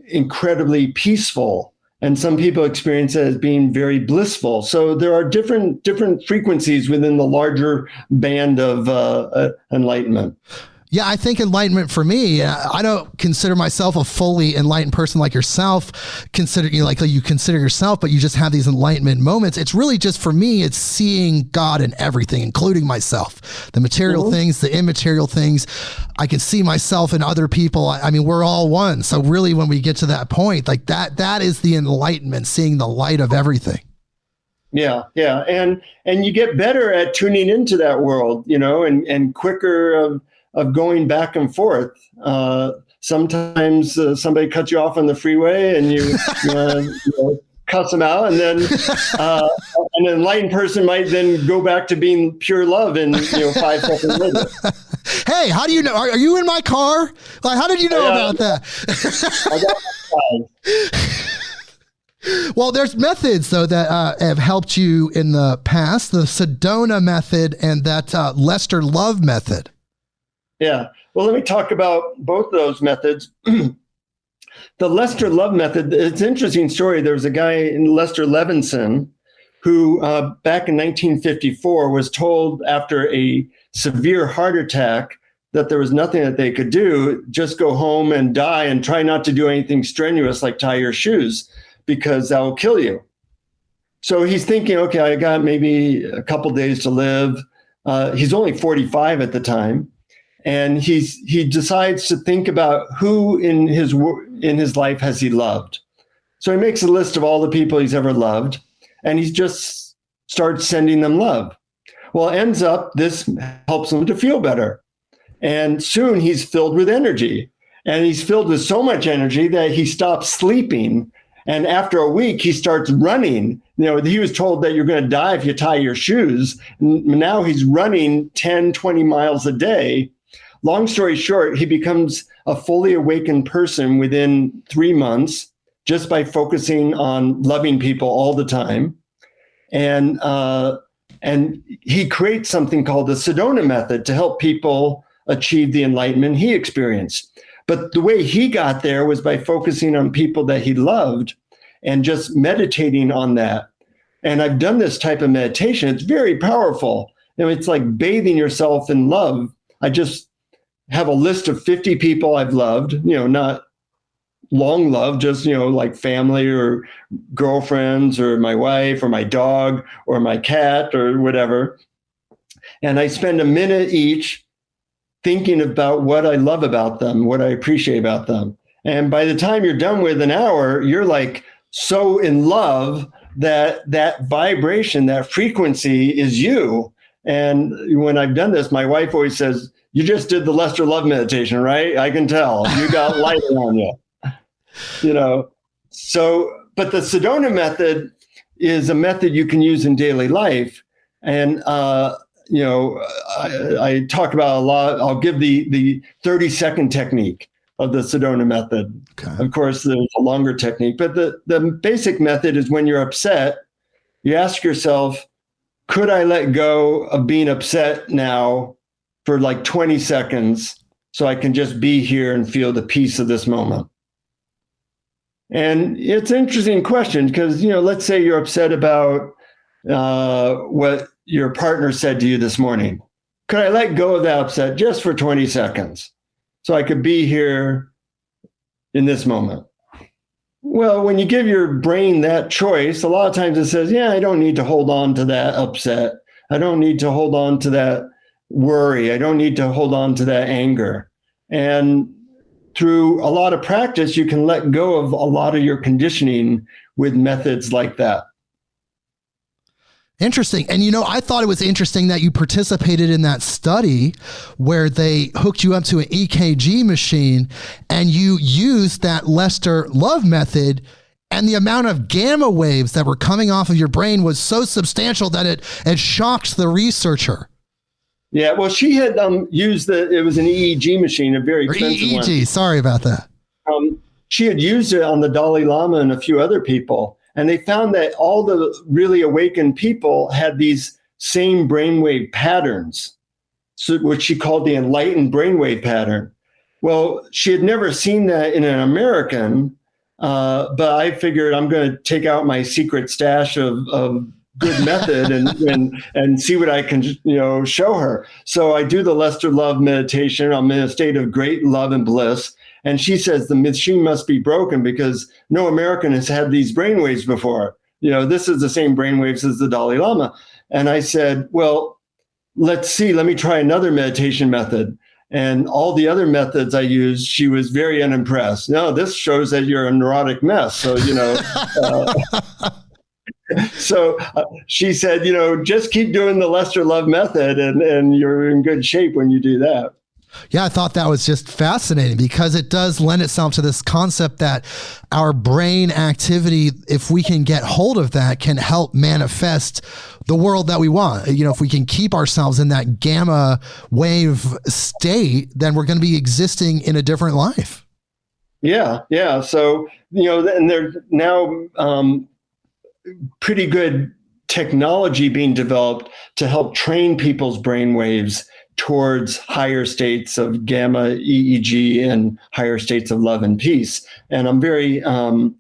[SPEAKER 2] incredibly peaceful. And some people experience it as being very blissful. So there are different frequencies within the larger band of enlightenment.
[SPEAKER 1] Yeah, I think enlightenment for me, I don't consider myself a fully enlightened person like yourself. You consider yourself, but you just have these enlightenment moments. It's really just, for me, it's seeing God in everything, including myself, the material things, the immaterial things. I can see myself in other people. I mean, we're all one. So really, when we get to that point, like that is the enlightenment, seeing the light of everything.
[SPEAKER 2] Yeah. And you get better at tuning into that world, and quicker of going back and forth. Sometimes somebody cuts you off on the freeway and you cuss them out, and then an enlightened person might then go back to being pure love in 5 seconds later.
[SPEAKER 1] Hey, how do you know? Are you in my car? Like, how did you know about that? Well, there's methods, though, that have helped you in the past, the Sedona method and that Lester Love method.
[SPEAKER 2] Yeah. Well, let me talk about both those methods. The Lester Love method, it's an interesting story. There was a guy, Lester Levinson, who back in 1954 was told after a severe heart attack that there was nothing that they could do, just go home and die and try not to do anything strenuous like tie your shoes, because that will kill you. So he's thinking, okay, I got maybe a couple days to live. He's only 45 at the time. And he decides to think about who in his life has he loved. So he makes a list of all the people he's ever loved, and he just starts sending them love. Well, ends up, this helps him to feel better. And soon he's filled with energy. And he's filled with so much energy that he stops sleeping. And after a week, he starts running. He was told that you're going to die if you tie your shoes. Now he's running 10, 20 miles a day. Long story short, he becomes a fully awakened person within 3 months just by focusing on loving people all the time. And he creates something called the Sedona method to help people achieve the enlightenment he experienced. But the way he got there was by focusing on people that he loved and just meditating on that. And I've done this type of meditation. It's very powerful. It's like bathing yourself in love. I just have a list of 50 people I've loved, not long love, just, like family or girlfriends or my wife or my dog or my cat or whatever. And I spend a minute each thinking about what I love about them, what I appreciate about them. And by the time you're done with an hour, you're like so in love that vibration, that frequency is you. And when I've done this, my wife always says, "You just did the Lester Love meditation, right? I can tell. You got light on you." So, but the Sedona method is a method you can use in daily life. And, I talk about a lot. I'll give the 30-second technique of the Sedona method. Okay. Of course, there's a longer technique, but the basic method is when you're upset, you ask yourself, could I let go of being upset now for like 20 seconds so I can just be here and feel the peace of this moment? And it's an interesting question because, let's say you're upset about what your partner said to you this morning. Could I let go of that upset just for 20 seconds so I could be here in this moment? Well, when you give your brain that choice, a lot of times it says, yeah, I don't need to hold on to that upset. I don't need to hold on to that worry. I don't need to hold on to that anger. And through a lot of practice, you can let go of a lot of your conditioning with methods like that.
[SPEAKER 1] Interesting. And, I thought it was interesting that you participated in that study where they hooked you up to an EKG machine and you used that Lester Love method, and the amount of gamma waves that were coming off of your brain was so substantial that it shocked the researcher.
[SPEAKER 2] Yeah, well, she had used it was an EEG machine, a very expensive one.
[SPEAKER 1] EEG, sorry about that.
[SPEAKER 2] She had used it on the Dalai Lama and a few other people. And they found that all the really awakened people had these same brainwave patterns, which she called the enlightened brainwave pattern. Well, she had never seen that in an American, but I figured I'm going to take out my secret stash of good method and see what I can show her. So I do the Lester Love meditation. I'm in a state of great love and bliss. And she says the machine must be broken because no American has had these brainwaves before. This is the same brainwaves as the Dalai Lama. And I said, well, let's see, let me try another meditation method. And all the other methods I used, she was very unimpressed. No, this shows that you're a neurotic mess. So, she said, just keep doing the Lester Love method and you're in good shape when you do that.
[SPEAKER 1] Yeah, I thought that was just fascinating because it does lend itself to this concept that our brain activity, if we can get hold of that, can help manifest the world that we want. If we can keep ourselves in that gamma wave state, then we're going to be existing in a different life.
[SPEAKER 2] Yeah. So, and there's now pretty good technology being developed to help train people's brain waves towards higher states of gamma EEG and higher states of love and peace. And I'm very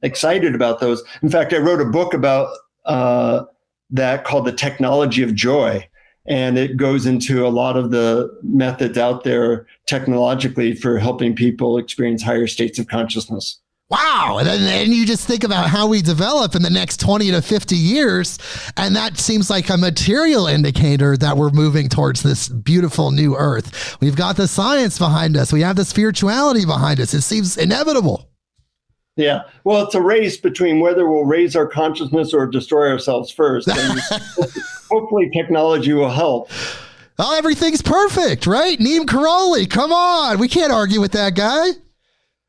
[SPEAKER 2] excited about those. In fact, I wrote a book about that called The Technology of Joy. And it goes into a lot of the methods out there technologically for helping people experience higher states of consciousness.
[SPEAKER 1] Wow. And you just think about how we develop in the next 20 to 50 years. And that seems like a material indicator that we're moving towards this beautiful new earth. We've got the science behind us. We have the spirituality behind us. It seems inevitable.
[SPEAKER 2] Yeah. Well, it's a race between whether we'll raise our consciousness or destroy ourselves first. And hopefully technology will help.
[SPEAKER 1] Oh, everything's perfect, right? Neem Karoli, come on. We can't argue with that guy.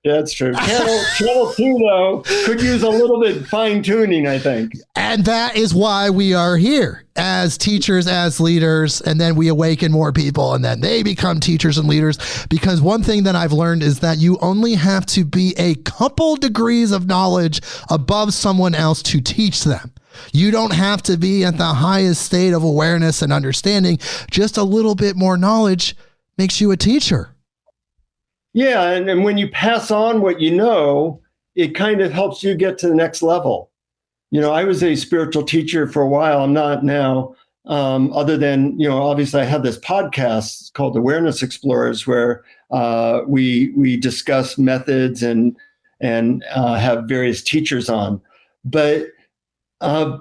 [SPEAKER 2] Yeah, that's true. Channel 2, though, could use a little bit fine tuning, I think.
[SPEAKER 1] And that is why we are here as teachers, as leaders, and then we awaken more people and then they become teachers and leaders. Because one thing that I've learned is that you only have to be a couple degrees of knowledge above someone else to teach them. You don't have to be at the highest state of awareness and understanding. Just a little bit more knowledge makes you a teacher.
[SPEAKER 2] Yeah, and when you pass on what you know, it kind of helps you get to the next level. I was a spiritual teacher for a while. I'm not now, other than, obviously I have this podcast called Awareness Explorers where we discuss methods and have various teachers on. But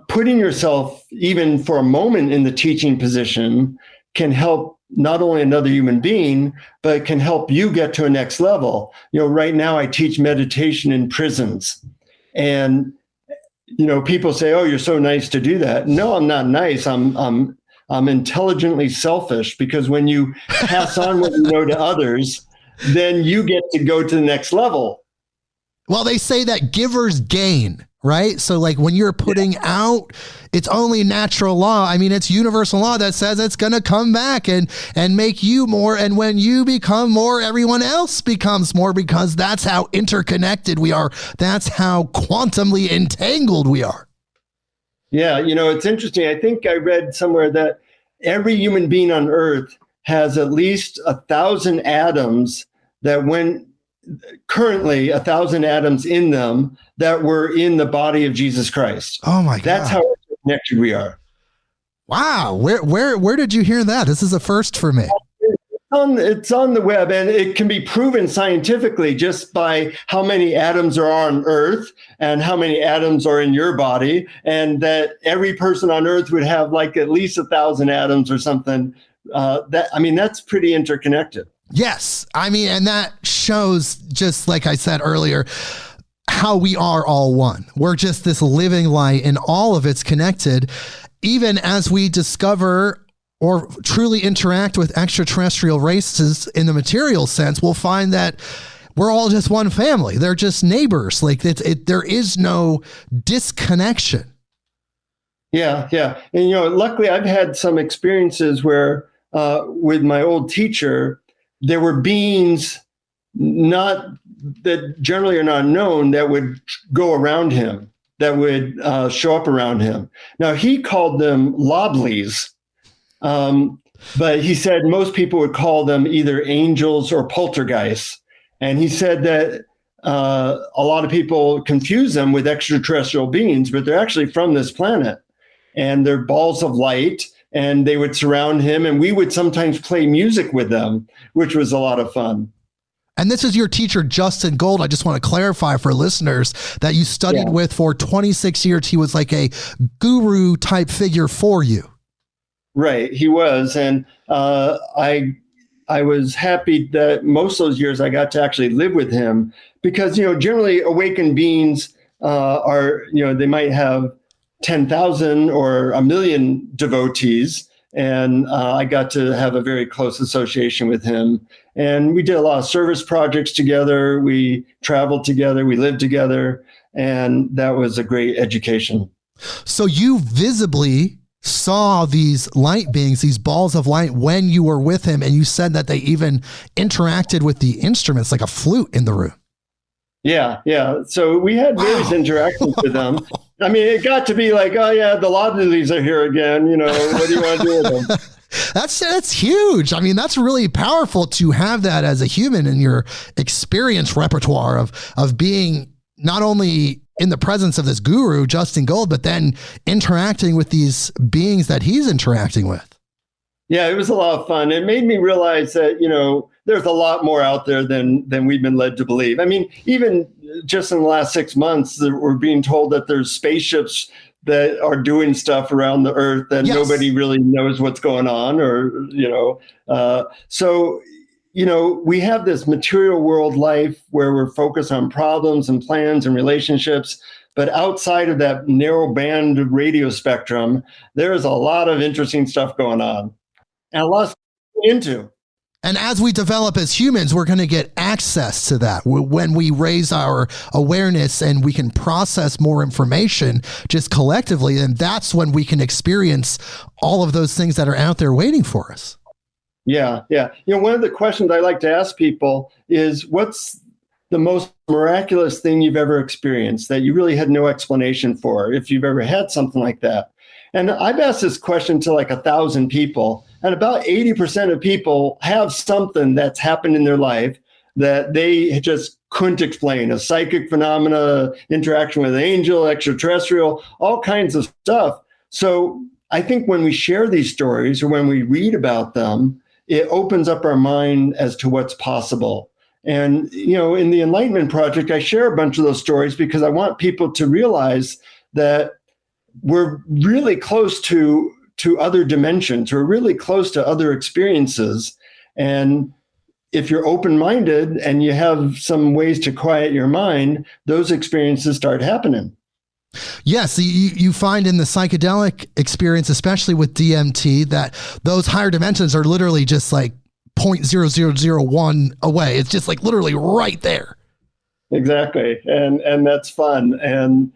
[SPEAKER 2] putting yourself even for a moment in the teaching position can help not only another human being, but it can help you get to a next level. Right now I teach meditation in prisons. And, people say, oh, you're so nice to do that. No, I'm not nice. I'm intelligently selfish, because when you pass on what you know to others, then you get to go to the next level.
[SPEAKER 1] Well, they say that givers gain, right? So like when you're putting out, it's only natural law. I mean, it's universal law that says it's going to come back and make you more. And when you become more, everyone else becomes more, because that's how interconnected we are. That's how quantumly entangled we are.
[SPEAKER 2] Yeah. It's interesting. I think I read somewhere that every human being on earth has at least 1,000 atoms that currently 1,000 atoms in them that were in the body of Jesus Christ.
[SPEAKER 1] Oh my God.
[SPEAKER 2] That's how connected we are.
[SPEAKER 1] Wow. Where did you hear that? This is a first for me.
[SPEAKER 2] It's on the web, and it can be proven scientifically just by how many atoms are on Earth and how many atoms are in your body, and that every person on Earth would have like at least 1,000 atoms or something. That's pretty interconnected.
[SPEAKER 1] Yes. And that shows, just like I said earlier, how we are all one. We're just this living light, and all of it's connected. Even as we discover or truly interact with extraterrestrial races in the material sense, we'll find that we're all just one family. They're just neighbors. Like there is no disconnection.
[SPEAKER 2] Yeah. And, luckily I've had some experiences where with my old teacher, there were beings that generally are not known that would go around him, that would show up around him. Now, he called them loblies. But he said most people would call them either angels or poltergeists. And he said that a lot of people confuse them with extraterrestrial beings, but they're actually from this planet. And they're balls of light, and they would surround him. And we would sometimes play music with them, which was a lot of fun.
[SPEAKER 1] And this is your teacher, Justin Gold. I just want to clarify for listeners that you studied with for 26 years. He was like a guru type figure for you.
[SPEAKER 2] Right, he was, and I was happy that most of those years I got to actually live with him, because generally awakened beings are they might have 10,000 or 1,000,000 devotees, and I got to have a very close association with him, and we did a lot of service projects together. We traveled together, we lived together, and that was a great education.
[SPEAKER 1] So you visibly saw these light beings, these balls of light, when you were with him, and you said that they even interacted with the instruments, like a flute in the room.
[SPEAKER 2] Yeah. So we had various interactions with them. It got to be like, oh yeah, the loblies are here again. What do you want to do with them?
[SPEAKER 1] That's huge. That's really powerful to have that as a human in your experience repertoire of being not only in the presence of this guru, Justin Gold, but then interacting with these beings that he's interacting with.
[SPEAKER 2] Yeah, it was a lot of fun. It made me realize that, there's a lot more out there than we've been led to believe. Even just in the last 6 months, we're being told that there's spaceships that are doing stuff around the Earth that nobody really knows what's going on, we have this material world life where we're focused on problems and plans and relationships. But outside of that narrow band radio spectrum, there's a lot of interesting stuff going on and a lot to get into.
[SPEAKER 1] And as we develop as humans, we're going to get access to that. When we raise our awareness and we can process more information just collectively, and that's when we can experience all of those things that are out there waiting for us.
[SPEAKER 2] Yeah. One of the questions I like to ask people is, what's the most miraculous thing you've ever experienced that you really had no explanation for, if you've ever had something like that? And I've asked this question to like 1,000 people, and about 80% of people have something that's happened in their life that they just couldn't explain. A psychic phenomena, interaction with an angel, extraterrestrial, all kinds of stuff. So I think when we share these stories or when we read about them, it opens up our mind as to what's possible. And, in the Enlightenment Project, I share a bunch of those stories because I want people to realize that we're really close to other dimensions. We're really close to other experiences. And if you're open-minded and you have some ways to quiet your mind, those experiences start happening.
[SPEAKER 1] Yes, you find in the psychedelic experience, especially with DMT, that those higher dimensions are literally just like 0.0001 away. It's just like literally right there.
[SPEAKER 2] Exactly. And that's fun. And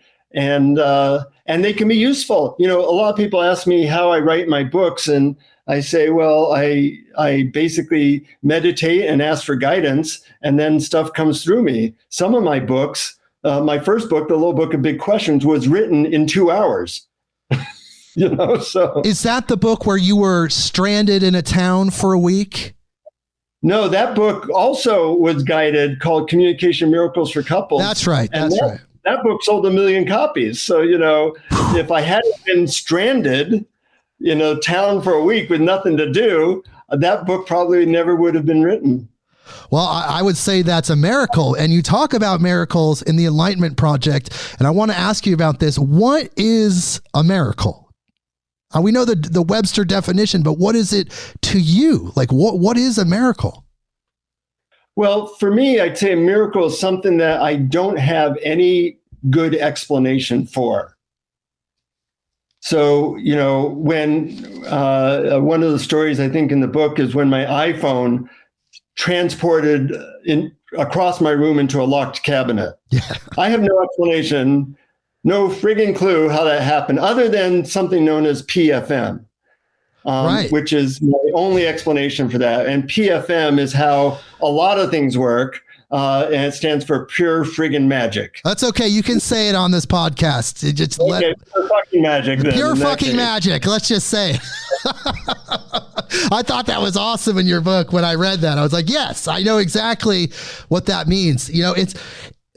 [SPEAKER 2] they can be useful. A lot of people ask me how I write my books, and I say, well, I basically meditate and ask for guidance, and then stuff comes through me. Some of my books, my first book, The Little Book of Big Questions, was written in 2 hours. So
[SPEAKER 1] is that the book where you were stranded in a town for a week?
[SPEAKER 2] No, that book also was guided, called Communication Miracles for Couples.
[SPEAKER 1] That's right. Right.
[SPEAKER 2] That book sold 1 million copies. So, if I hadn't been stranded in a town for a week with nothing to do, that book probably never would have been written.
[SPEAKER 1] Well, I would say that's a miracle. And you talk about miracles in the Enlightenment Project. And I want to ask you about this. What is a miracle? We know the Webster definition, but what is it to you? Like, what is a miracle?
[SPEAKER 2] Well, for me, I'd say a miracle is something that I don't have any good explanation for. So, when one of the stories I think in the book is when my iPhone transported across my room into a locked cabinet. Yeah. I have no explanation, no friggin' clue how that happened, other than something known as PFM, right, which is my only explanation for that. And PFM is how a lot of things work. And it stands for pure friggin' magic.
[SPEAKER 1] That's okay. You can say it on this podcast.
[SPEAKER 2] Pure fucking magic. Then,
[SPEAKER 1] pure fucking magic. Let's just say. I thought that was awesome in your book when I read that. I was like, yes, I know exactly what that means. It's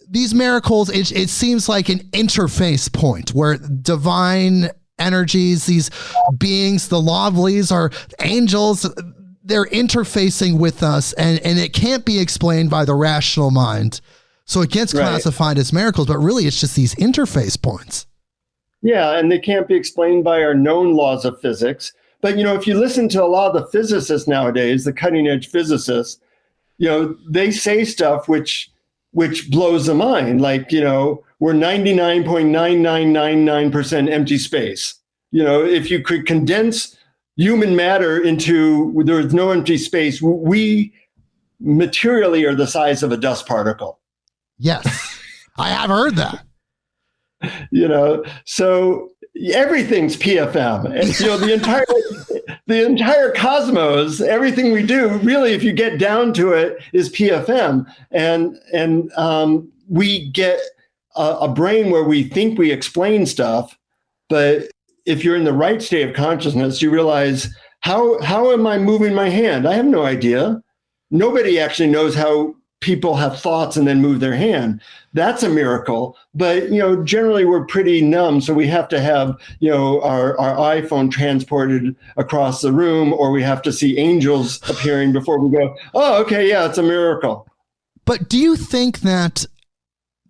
[SPEAKER 1] these miracles. It seems like an interface point where divine energies, these beings, the lovelies, are angels. They're interfacing with us, and it can't be explained by the rational mind. So it gets classified as miracles, but really it's just these interface points.
[SPEAKER 2] Yeah, and they can't be explained by our known laws of physics. But, if you listen to a lot of the physicists nowadays, the cutting edge physicists, they say stuff which blows the mind. Like, we're 99.9999% empty space. If you could condense human matter into, there's no empty space, we materially are the size of a dust particle.
[SPEAKER 1] Yes, I have heard that.
[SPEAKER 2] So everything's PFM. The entire cosmos, everything we do, really, if you get down to it, is PFM. And we get a brain where we think we explain stuff, but if you're in the right state of consciousness, you realize, how am I moving my hand? I have no idea. Nobody actually knows how people have thoughts and then move their hand. That's a miracle. But, generally we're pretty numb. So we have to have, our iPhone transported across the room, or we have to see angels appearing before we go, oh, okay, yeah, it's a miracle.
[SPEAKER 1] But do you think that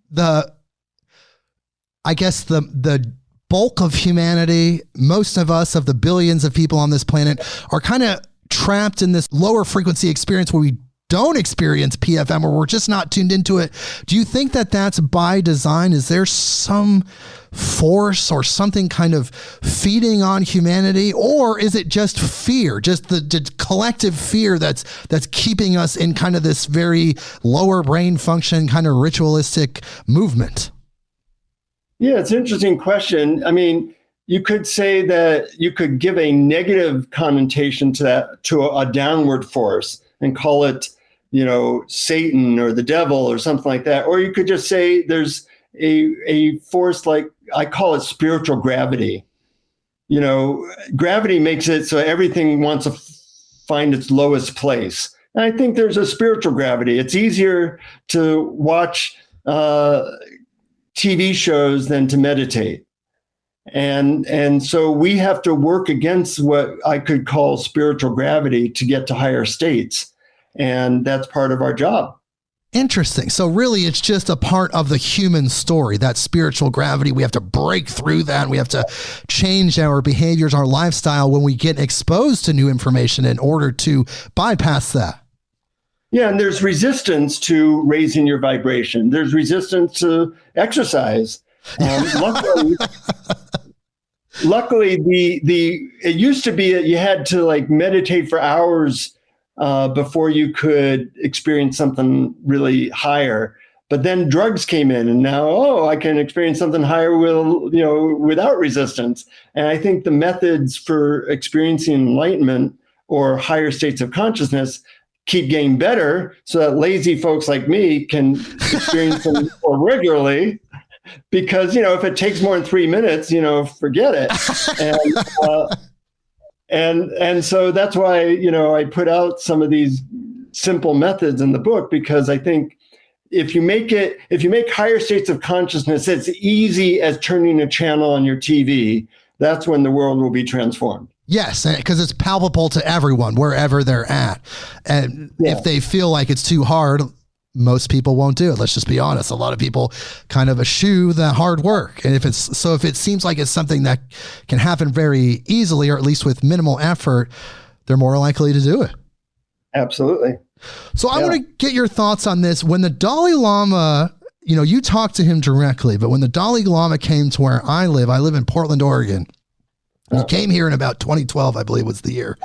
[SPEAKER 1] the bulk of humanity, most of us, of the billions of people on this planet, are kind of trapped in this lower frequency experience where we don't experience PFM, or we're just not tuned into it? Do you think that that's by design? Is there some force or something kind of feeding on humanity, or is it just fear, just the collective fear that's keeping us in kind of this very lower brain function, kind of ritualistic movement?
[SPEAKER 2] Yeah, it's an interesting question. I mean, you could say that you could give a negative connotation to that, to a downward force, and call it, Satan or the devil or something like that. Or you could just say there's a force, like I call it spiritual gravity. Gravity makes it so everything wants to find its lowest place. And I think there's a spiritual gravity. It's easier to watch TV shows than to meditate. And so we have to work against what I could call spiritual gravity to get to higher states. And that's part of our job.
[SPEAKER 1] Interesting. So really, it's just a part of the human story, that spiritual gravity. We have to break through that. And we have to change our behaviors, our lifestyle when we get exposed to new information in order to bypass that.
[SPEAKER 2] Yeah, and there's resistance to raising your vibration. There's resistance to exercise. Luckily, it used to be that you had to meditate for hours before you could experience something really higher. But then drugs came in, and now, I can experience something higher without resistance. And I think the methods for experiencing enlightenment or higher states of consciousness keep getting better, so that lazy folks like me can experience them more regularly. Because, if it takes more than 3 minutes, forget it. And so that's why, I put out some of these simple methods in the book, because I think if you make higher states of consciousness as easy as turning a channel on your TV, that's when the world will be transformed.
[SPEAKER 1] Yes, because it's palpable to everyone wherever they're at. And if they feel like it's too hard, most people won't do it. Let's just be honest. A lot of people kind of eschew the hard work. And if it seems like it's something that can happen very easily, or at least with minimal effort, they're more likely to do it.
[SPEAKER 2] Absolutely.
[SPEAKER 1] So I want to get your thoughts on this. When the Dalai Lama, you talked to him directly, but when the Dalai Lama came to where I live in Portland, Oregon. He came here in about 2012, I believe was the year.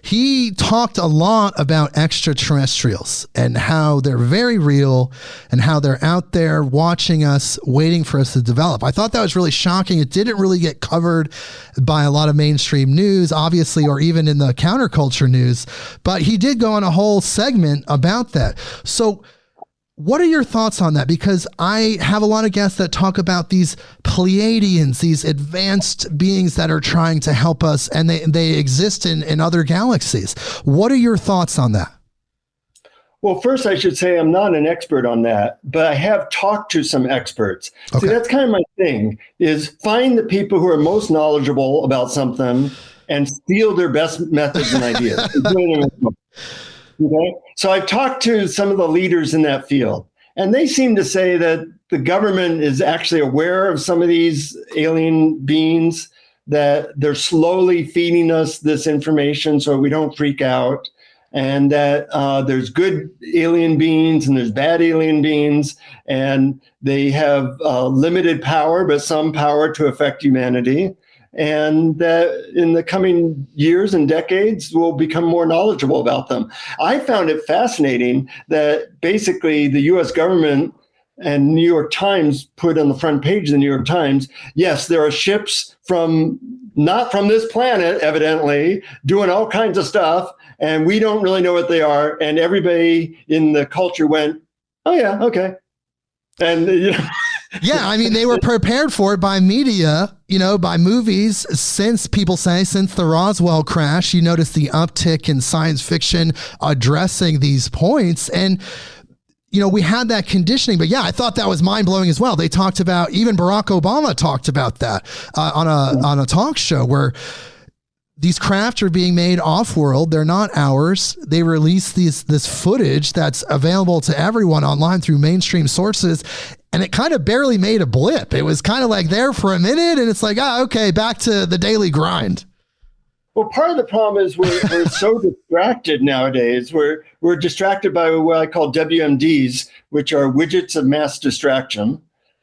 [SPEAKER 1] He talked a lot about extraterrestrials and how they're very real and how they're out there watching us, waiting for us to develop. I thought that was really shocking. It didn't really get covered by a lot of mainstream news, obviously, or even in the counterculture news, but he did go on a whole segment about that. So what are your thoughts on that? Because I have a lot of guests that talk about these Pleiadians, these advanced beings that are trying to help us, and they exist in other galaxies. What are your thoughts on that?
[SPEAKER 2] Well, first I should say I'm not an expert on that, but I have talked to some experts. Okay. See, that's kind of my thing, is find the people who are most knowledgeable about something and steal their best methods and ideas. Okay. So I've talked to some of the leaders in that field, and they seem to say that the government is actually aware of some of these alien beings, that they're slowly feeding us this information so we don't freak out, and that there's good alien beings and there's bad alien beings, and they have limited power, but some power to affect humanity. And that in the coming years and decades, we'll become more knowledgeable about them. I found it fascinating that basically the U.S. government and New York Times put on the front page of the New York Times, yes, there are ships not from this planet, evidently, doing all kinds of stuff, and we don't really know what they are. And everybody in the culture went, oh, yeah, okay. And,
[SPEAKER 1] Yeah, I mean, they were prepared for it by media, by movies. Since the Roswell crash, you notice the uptick in science fiction addressing these points. And, we had that conditioning. But yeah, I thought that was mind blowing as well. They talked about, even Barack Obama talked about that on a talk show where these craft are being made off-world. They're not ours. They release this footage that's available to everyone online through mainstream sources. And it kind of barely made a blip. It was kind of like there for a minute, and it's like, okay, back to the daily grind.
[SPEAKER 2] Well, part of the problem is we're so distracted nowadays. We're distracted by what I call WMDs, which are widgets of mass distraction.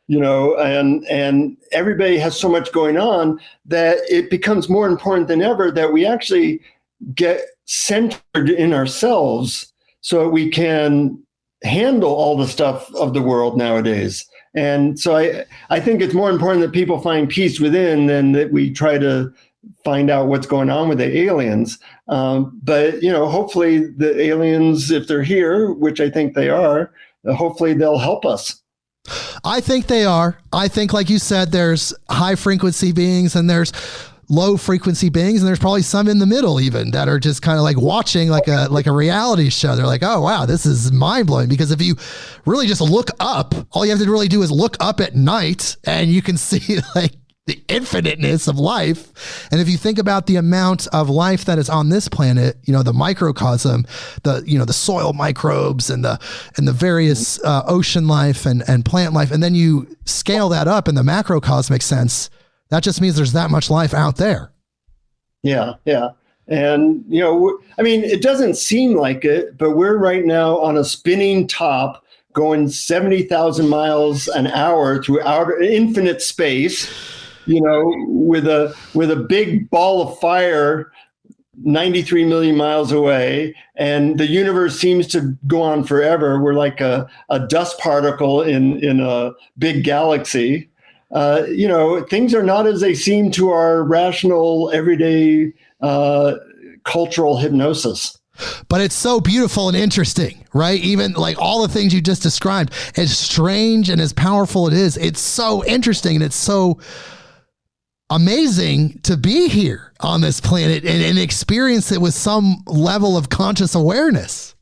[SPEAKER 2] And everybody has so much going on that it becomes more important than ever that we actually get centered in ourselves so we can handle all the stuff of the world nowadays. And so I think it's more important that people find peace within than that we try to find out what's going on with the aliens. But hopefully the aliens, if they're here, which I think they are, hopefully they'll help us.
[SPEAKER 1] I think they are. I think, like you said, there's high frequency beings and there's low frequency beings, and there's probably some in the middle even that are just kind of like watching like a reality show. They're like, oh wow, this is mind blowing. Because if you really just look up, all you have to really do is look up at night and you can see like the infiniteness of life. And if you think about the amount of life that is on this planet, the microcosm, the soil microbes and the various ocean life and plant life, and then you scale that up in the macrocosmic sense, that just means there's that much life out there.
[SPEAKER 2] Yeah. And, it doesn't seem like it, but we're right now on a spinning top going 70,000 miles an hour through outer infinite space, with a big ball of fire 93 million miles away, and the universe seems to go on forever. We're like a dust particle in a big galaxy. Things are not as they seem to our rational, everyday cultural hypnosis.
[SPEAKER 1] But it's so beautiful and interesting, right? Even like all the things you just described, as strange and as powerful it is, it's so interesting and it's so amazing to be here on this planet and experience it with some level of conscious awareness.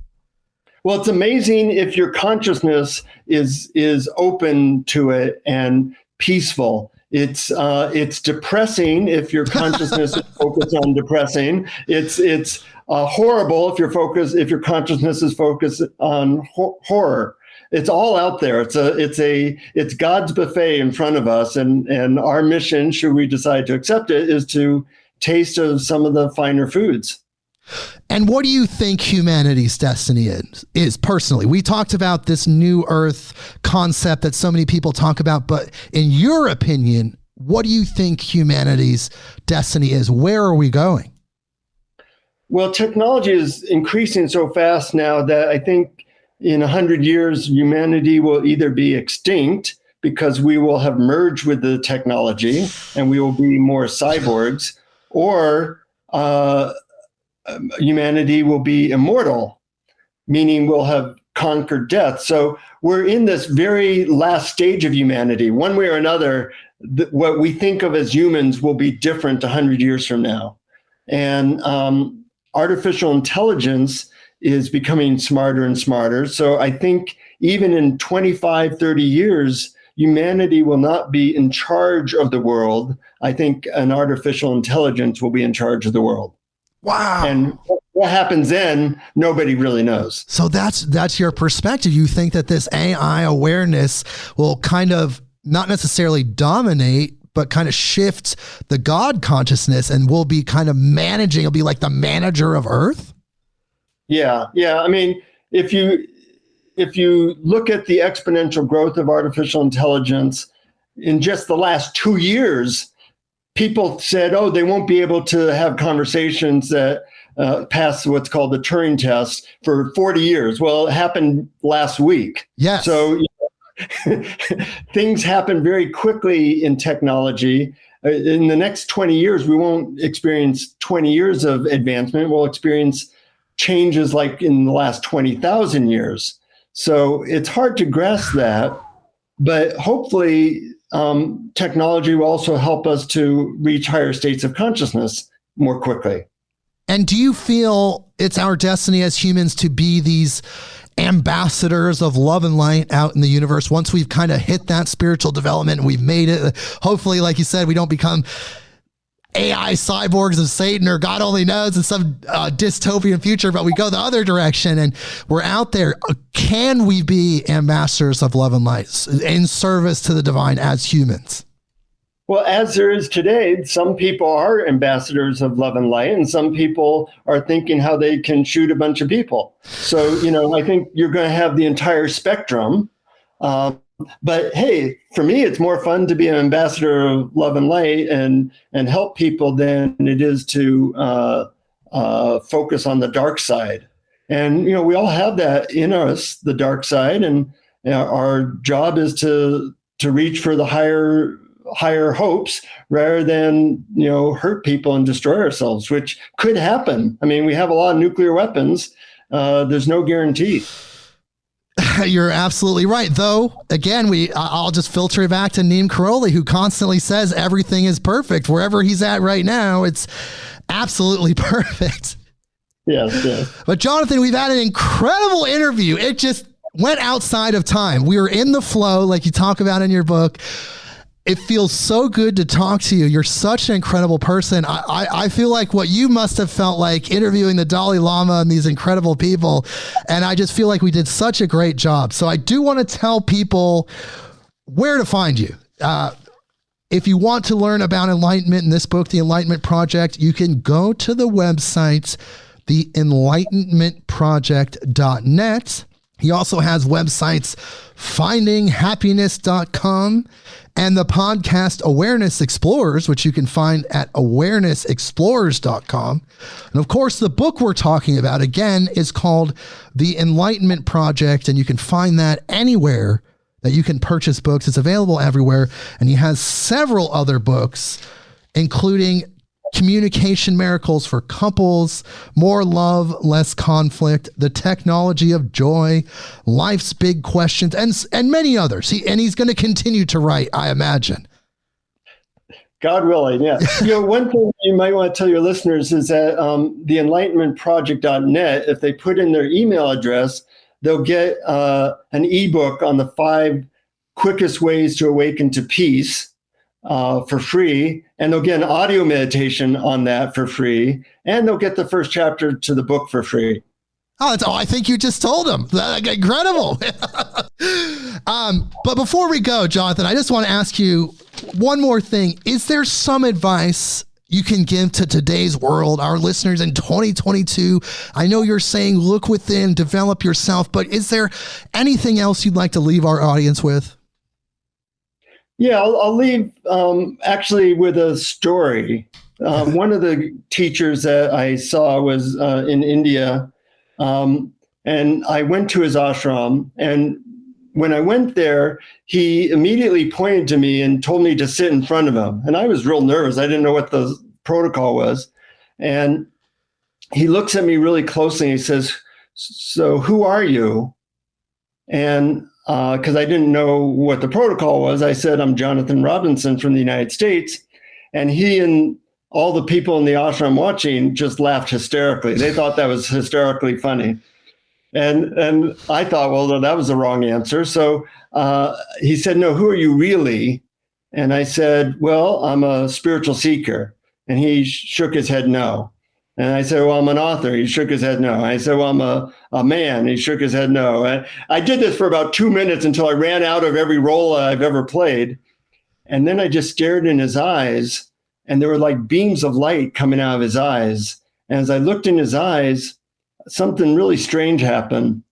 [SPEAKER 2] Well, it's amazing if your consciousness is open to it and peaceful. It's depressing if your consciousness is focused on depressing. It's horrible if your consciousness is focused on horror. It's all out there. It's God's buffet in front of us, and our mission, should we decide to accept it, is to taste of some of the finer foods.
[SPEAKER 1] And what do you think humanity's destiny is personally? We talked about this new earth concept that so many people talk about, but in your opinion, what do you think humanity's destiny is? Where are we going?
[SPEAKER 2] Well, technology is increasing so fast now that I think in 100 years, humanity will either be extinct because we will have merged with the technology and we will be more cyborgs, or humanity will be immortal, meaning we'll have conquered death. So we're in this very last stage of humanity. One way or another, what we think of as humans will be different 100 years from now. And artificial intelligence is becoming smarter and smarter. So I think even in 25, 30 years, humanity will not be in charge of the world. I think an artificial intelligence will be in charge of the world.
[SPEAKER 1] Wow.
[SPEAKER 2] And what happens then, nobody really knows.
[SPEAKER 1] So that's your perspective. You think that this AI awareness will kind of not necessarily dominate, but kind of shift the God consciousness, and will be kind of managing, it'll be like the manager of Earth?
[SPEAKER 2] Yeah. I mean, if you look at the exponential growth of artificial intelligence in just the last 2 years, people said, oh, they won't be able to have conversations that pass what's called the Turing test for 40 years. Well, it happened last week.
[SPEAKER 1] Yes.
[SPEAKER 2] So things happen very quickly in technology. In the next 20 years, we won't experience 20 years of advancement. We'll experience changes like in the last 20,000 years. So it's hard to grasp that, but hopefully technology will also help us to reach higher states of consciousness more quickly.
[SPEAKER 1] And do you feel it's our destiny as humans to be these ambassadors of love and light out in the universe once we've kind of hit that spiritual development and we've made it? Hopefully, like you said, we don't become AI cyborgs of Satan, or God only knows, in some dystopian future, but we go the other direction and we're out there. Can we be ambassadors of love and light in service to the divine as humans?
[SPEAKER 2] Well, as there is today, some people are ambassadors of love and light, and some people are thinking how they can shoot a bunch of people. So, I think you're going to have the entire spectrum. But hey, for me, it's more fun to be an ambassador of love and light and help people than it is to focus on the dark side. And, we all have that in us, the dark side. And our job is to reach for the higher hopes rather than, hurt people and destroy ourselves, which could happen. I mean, we have a lot of nuclear weapons. There's no guarantee.
[SPEAKER 1] You're absolutely right. Though, again, I'll just filter it back to Neem Karoli, who constantly says everything is perfect. Wherever he's at right now, it's absolutely perfect.
[SPEAKER 2] Yes.
[SPEAKER 1] But Jonathan, we've had an incredible interview. It just went outside of time. We were in the flow, like you talk about in your book. It feels so good to talk to you. You're such an incredible person. I feel like what you must have felt like interviewing the Dalai Lama and these incredible people. And I just feel like we did such a great job. So I do want to tell people where to find you. If you want to learn about enlightenment in this book, The Enlightenment Project, you can go to the website, theenlightenmentproject.net. He also has websites, findinghappiness.com and the podcast Awareness Explorers, which you can find at awarenessexplorers.com. And of course, the book we're talking about, again, is called The Enlightenment Project, and you can find that anywhere that you can purchase books. It's available everywhere. And he has several other books, including Communication Miracles for Couples, More Love, Less Conflict, The Technology of Joy, Life's Big Questions, and many others. He's going to continue to write, I imagine.
[SPEAKER 2] God willing, yeah. One thing you might want to tell your listeners is that theenlightenmentproject.net, if they put in their email address, they'll get an ebook on the 5 quickest ways to awaken to peace. for free, and they'll get an audio meditation on that for free, and they'll get the first chapter to the book for free.
[SPEAKER 1] I think you just told them. Incredible. But before we go, Jonathan, I just want to ask you one more thing. Is there some advice you can give to today's world, our listeners in 2022? I know you're saying look within, develop yourself, but is there anything else you'd like to leave our audience with?
[SPEAKER 2] Yeah, I'll leave actually with a story. One of the teachers that I saw was in India, and I went to his ashram. And when I went there, he immediately pointed to me and told me to sit in front of him. And I was real nervous. I didn't know what the protocol was. And he looks at me really closely and he says, "So who are you?" And because I didn't know what the protocol was, I said, "I'm Jonathan Robinson from the United States." And he and all the people in the ashram watching just laughed hysterically. They thought that was hysterically funny. And I thought, well, that was the wrong answer. So he said, "No, who are you really?" And I said, "Well, I'm a spiritual seeker." And he shook his head no. And I said, "Well, I'm an author." He shook his head no. And I said, "Well, I'm a man." He shook his head no. And I did this for about 2 minutes until I ran out of every role I've ever played. And then I just stared in his eyes, and there were like beams of light coming out of his eyes. And as I looked in his eyes, something really strange happened.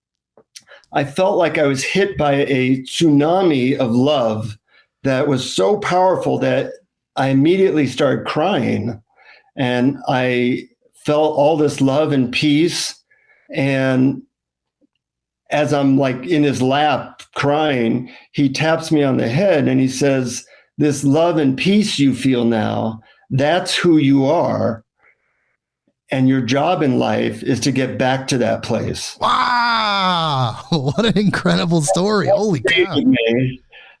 [SPEAKER 2] I felt like I was hit by a tsunami of love that was so powerful that I immediately started crying. And I felt all this love and peace. And as I'm like in his lap crying, he taps me on the head and he says, "This love and peace you feel now, that's who you are. And your job in life is to get back to that place."
[SPEAKER 1] Wow. What an incredible story. Holy cow.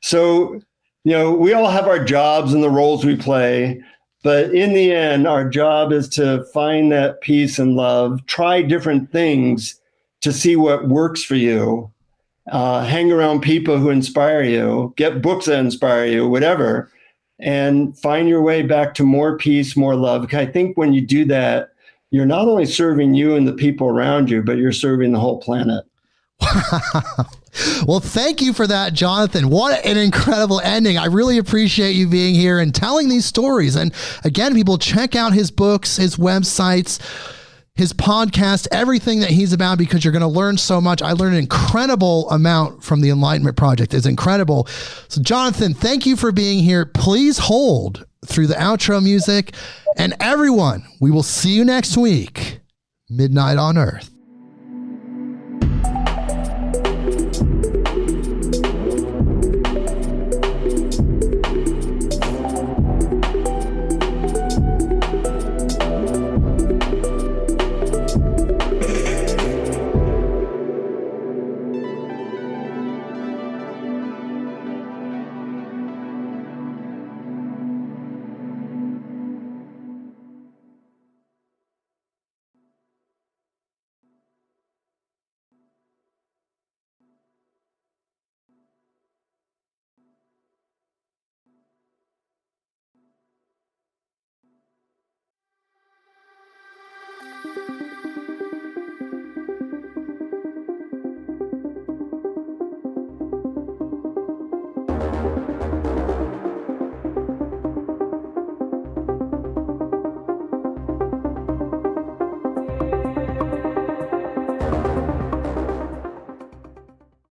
[SPEAKER 2] So, we all have our jobs and the roles we play, but in the end, our job is to find that peace and love, try different things to see what works for you, hang around people who inspire you, get books that inspire you, whatever, and find your way back to more peace, more love. I think when you do that, you're not only serving you and the people around you, but you're serving the whole planet.
[SPEAKER 1] Well, thank you for that, Jonathan. What an incredible ending. I really appreciate you being here and telling these stories. And again, people, check out his books, his websites, his podcast, everything that he's about, because you're going to learn so much. I learned an incredible amount from the Enlightenment Project. It's incredible. So, Jonathan, thank you for being here. Please hold through the outro music. And everyone, we will see you next week. Midnight on Earth.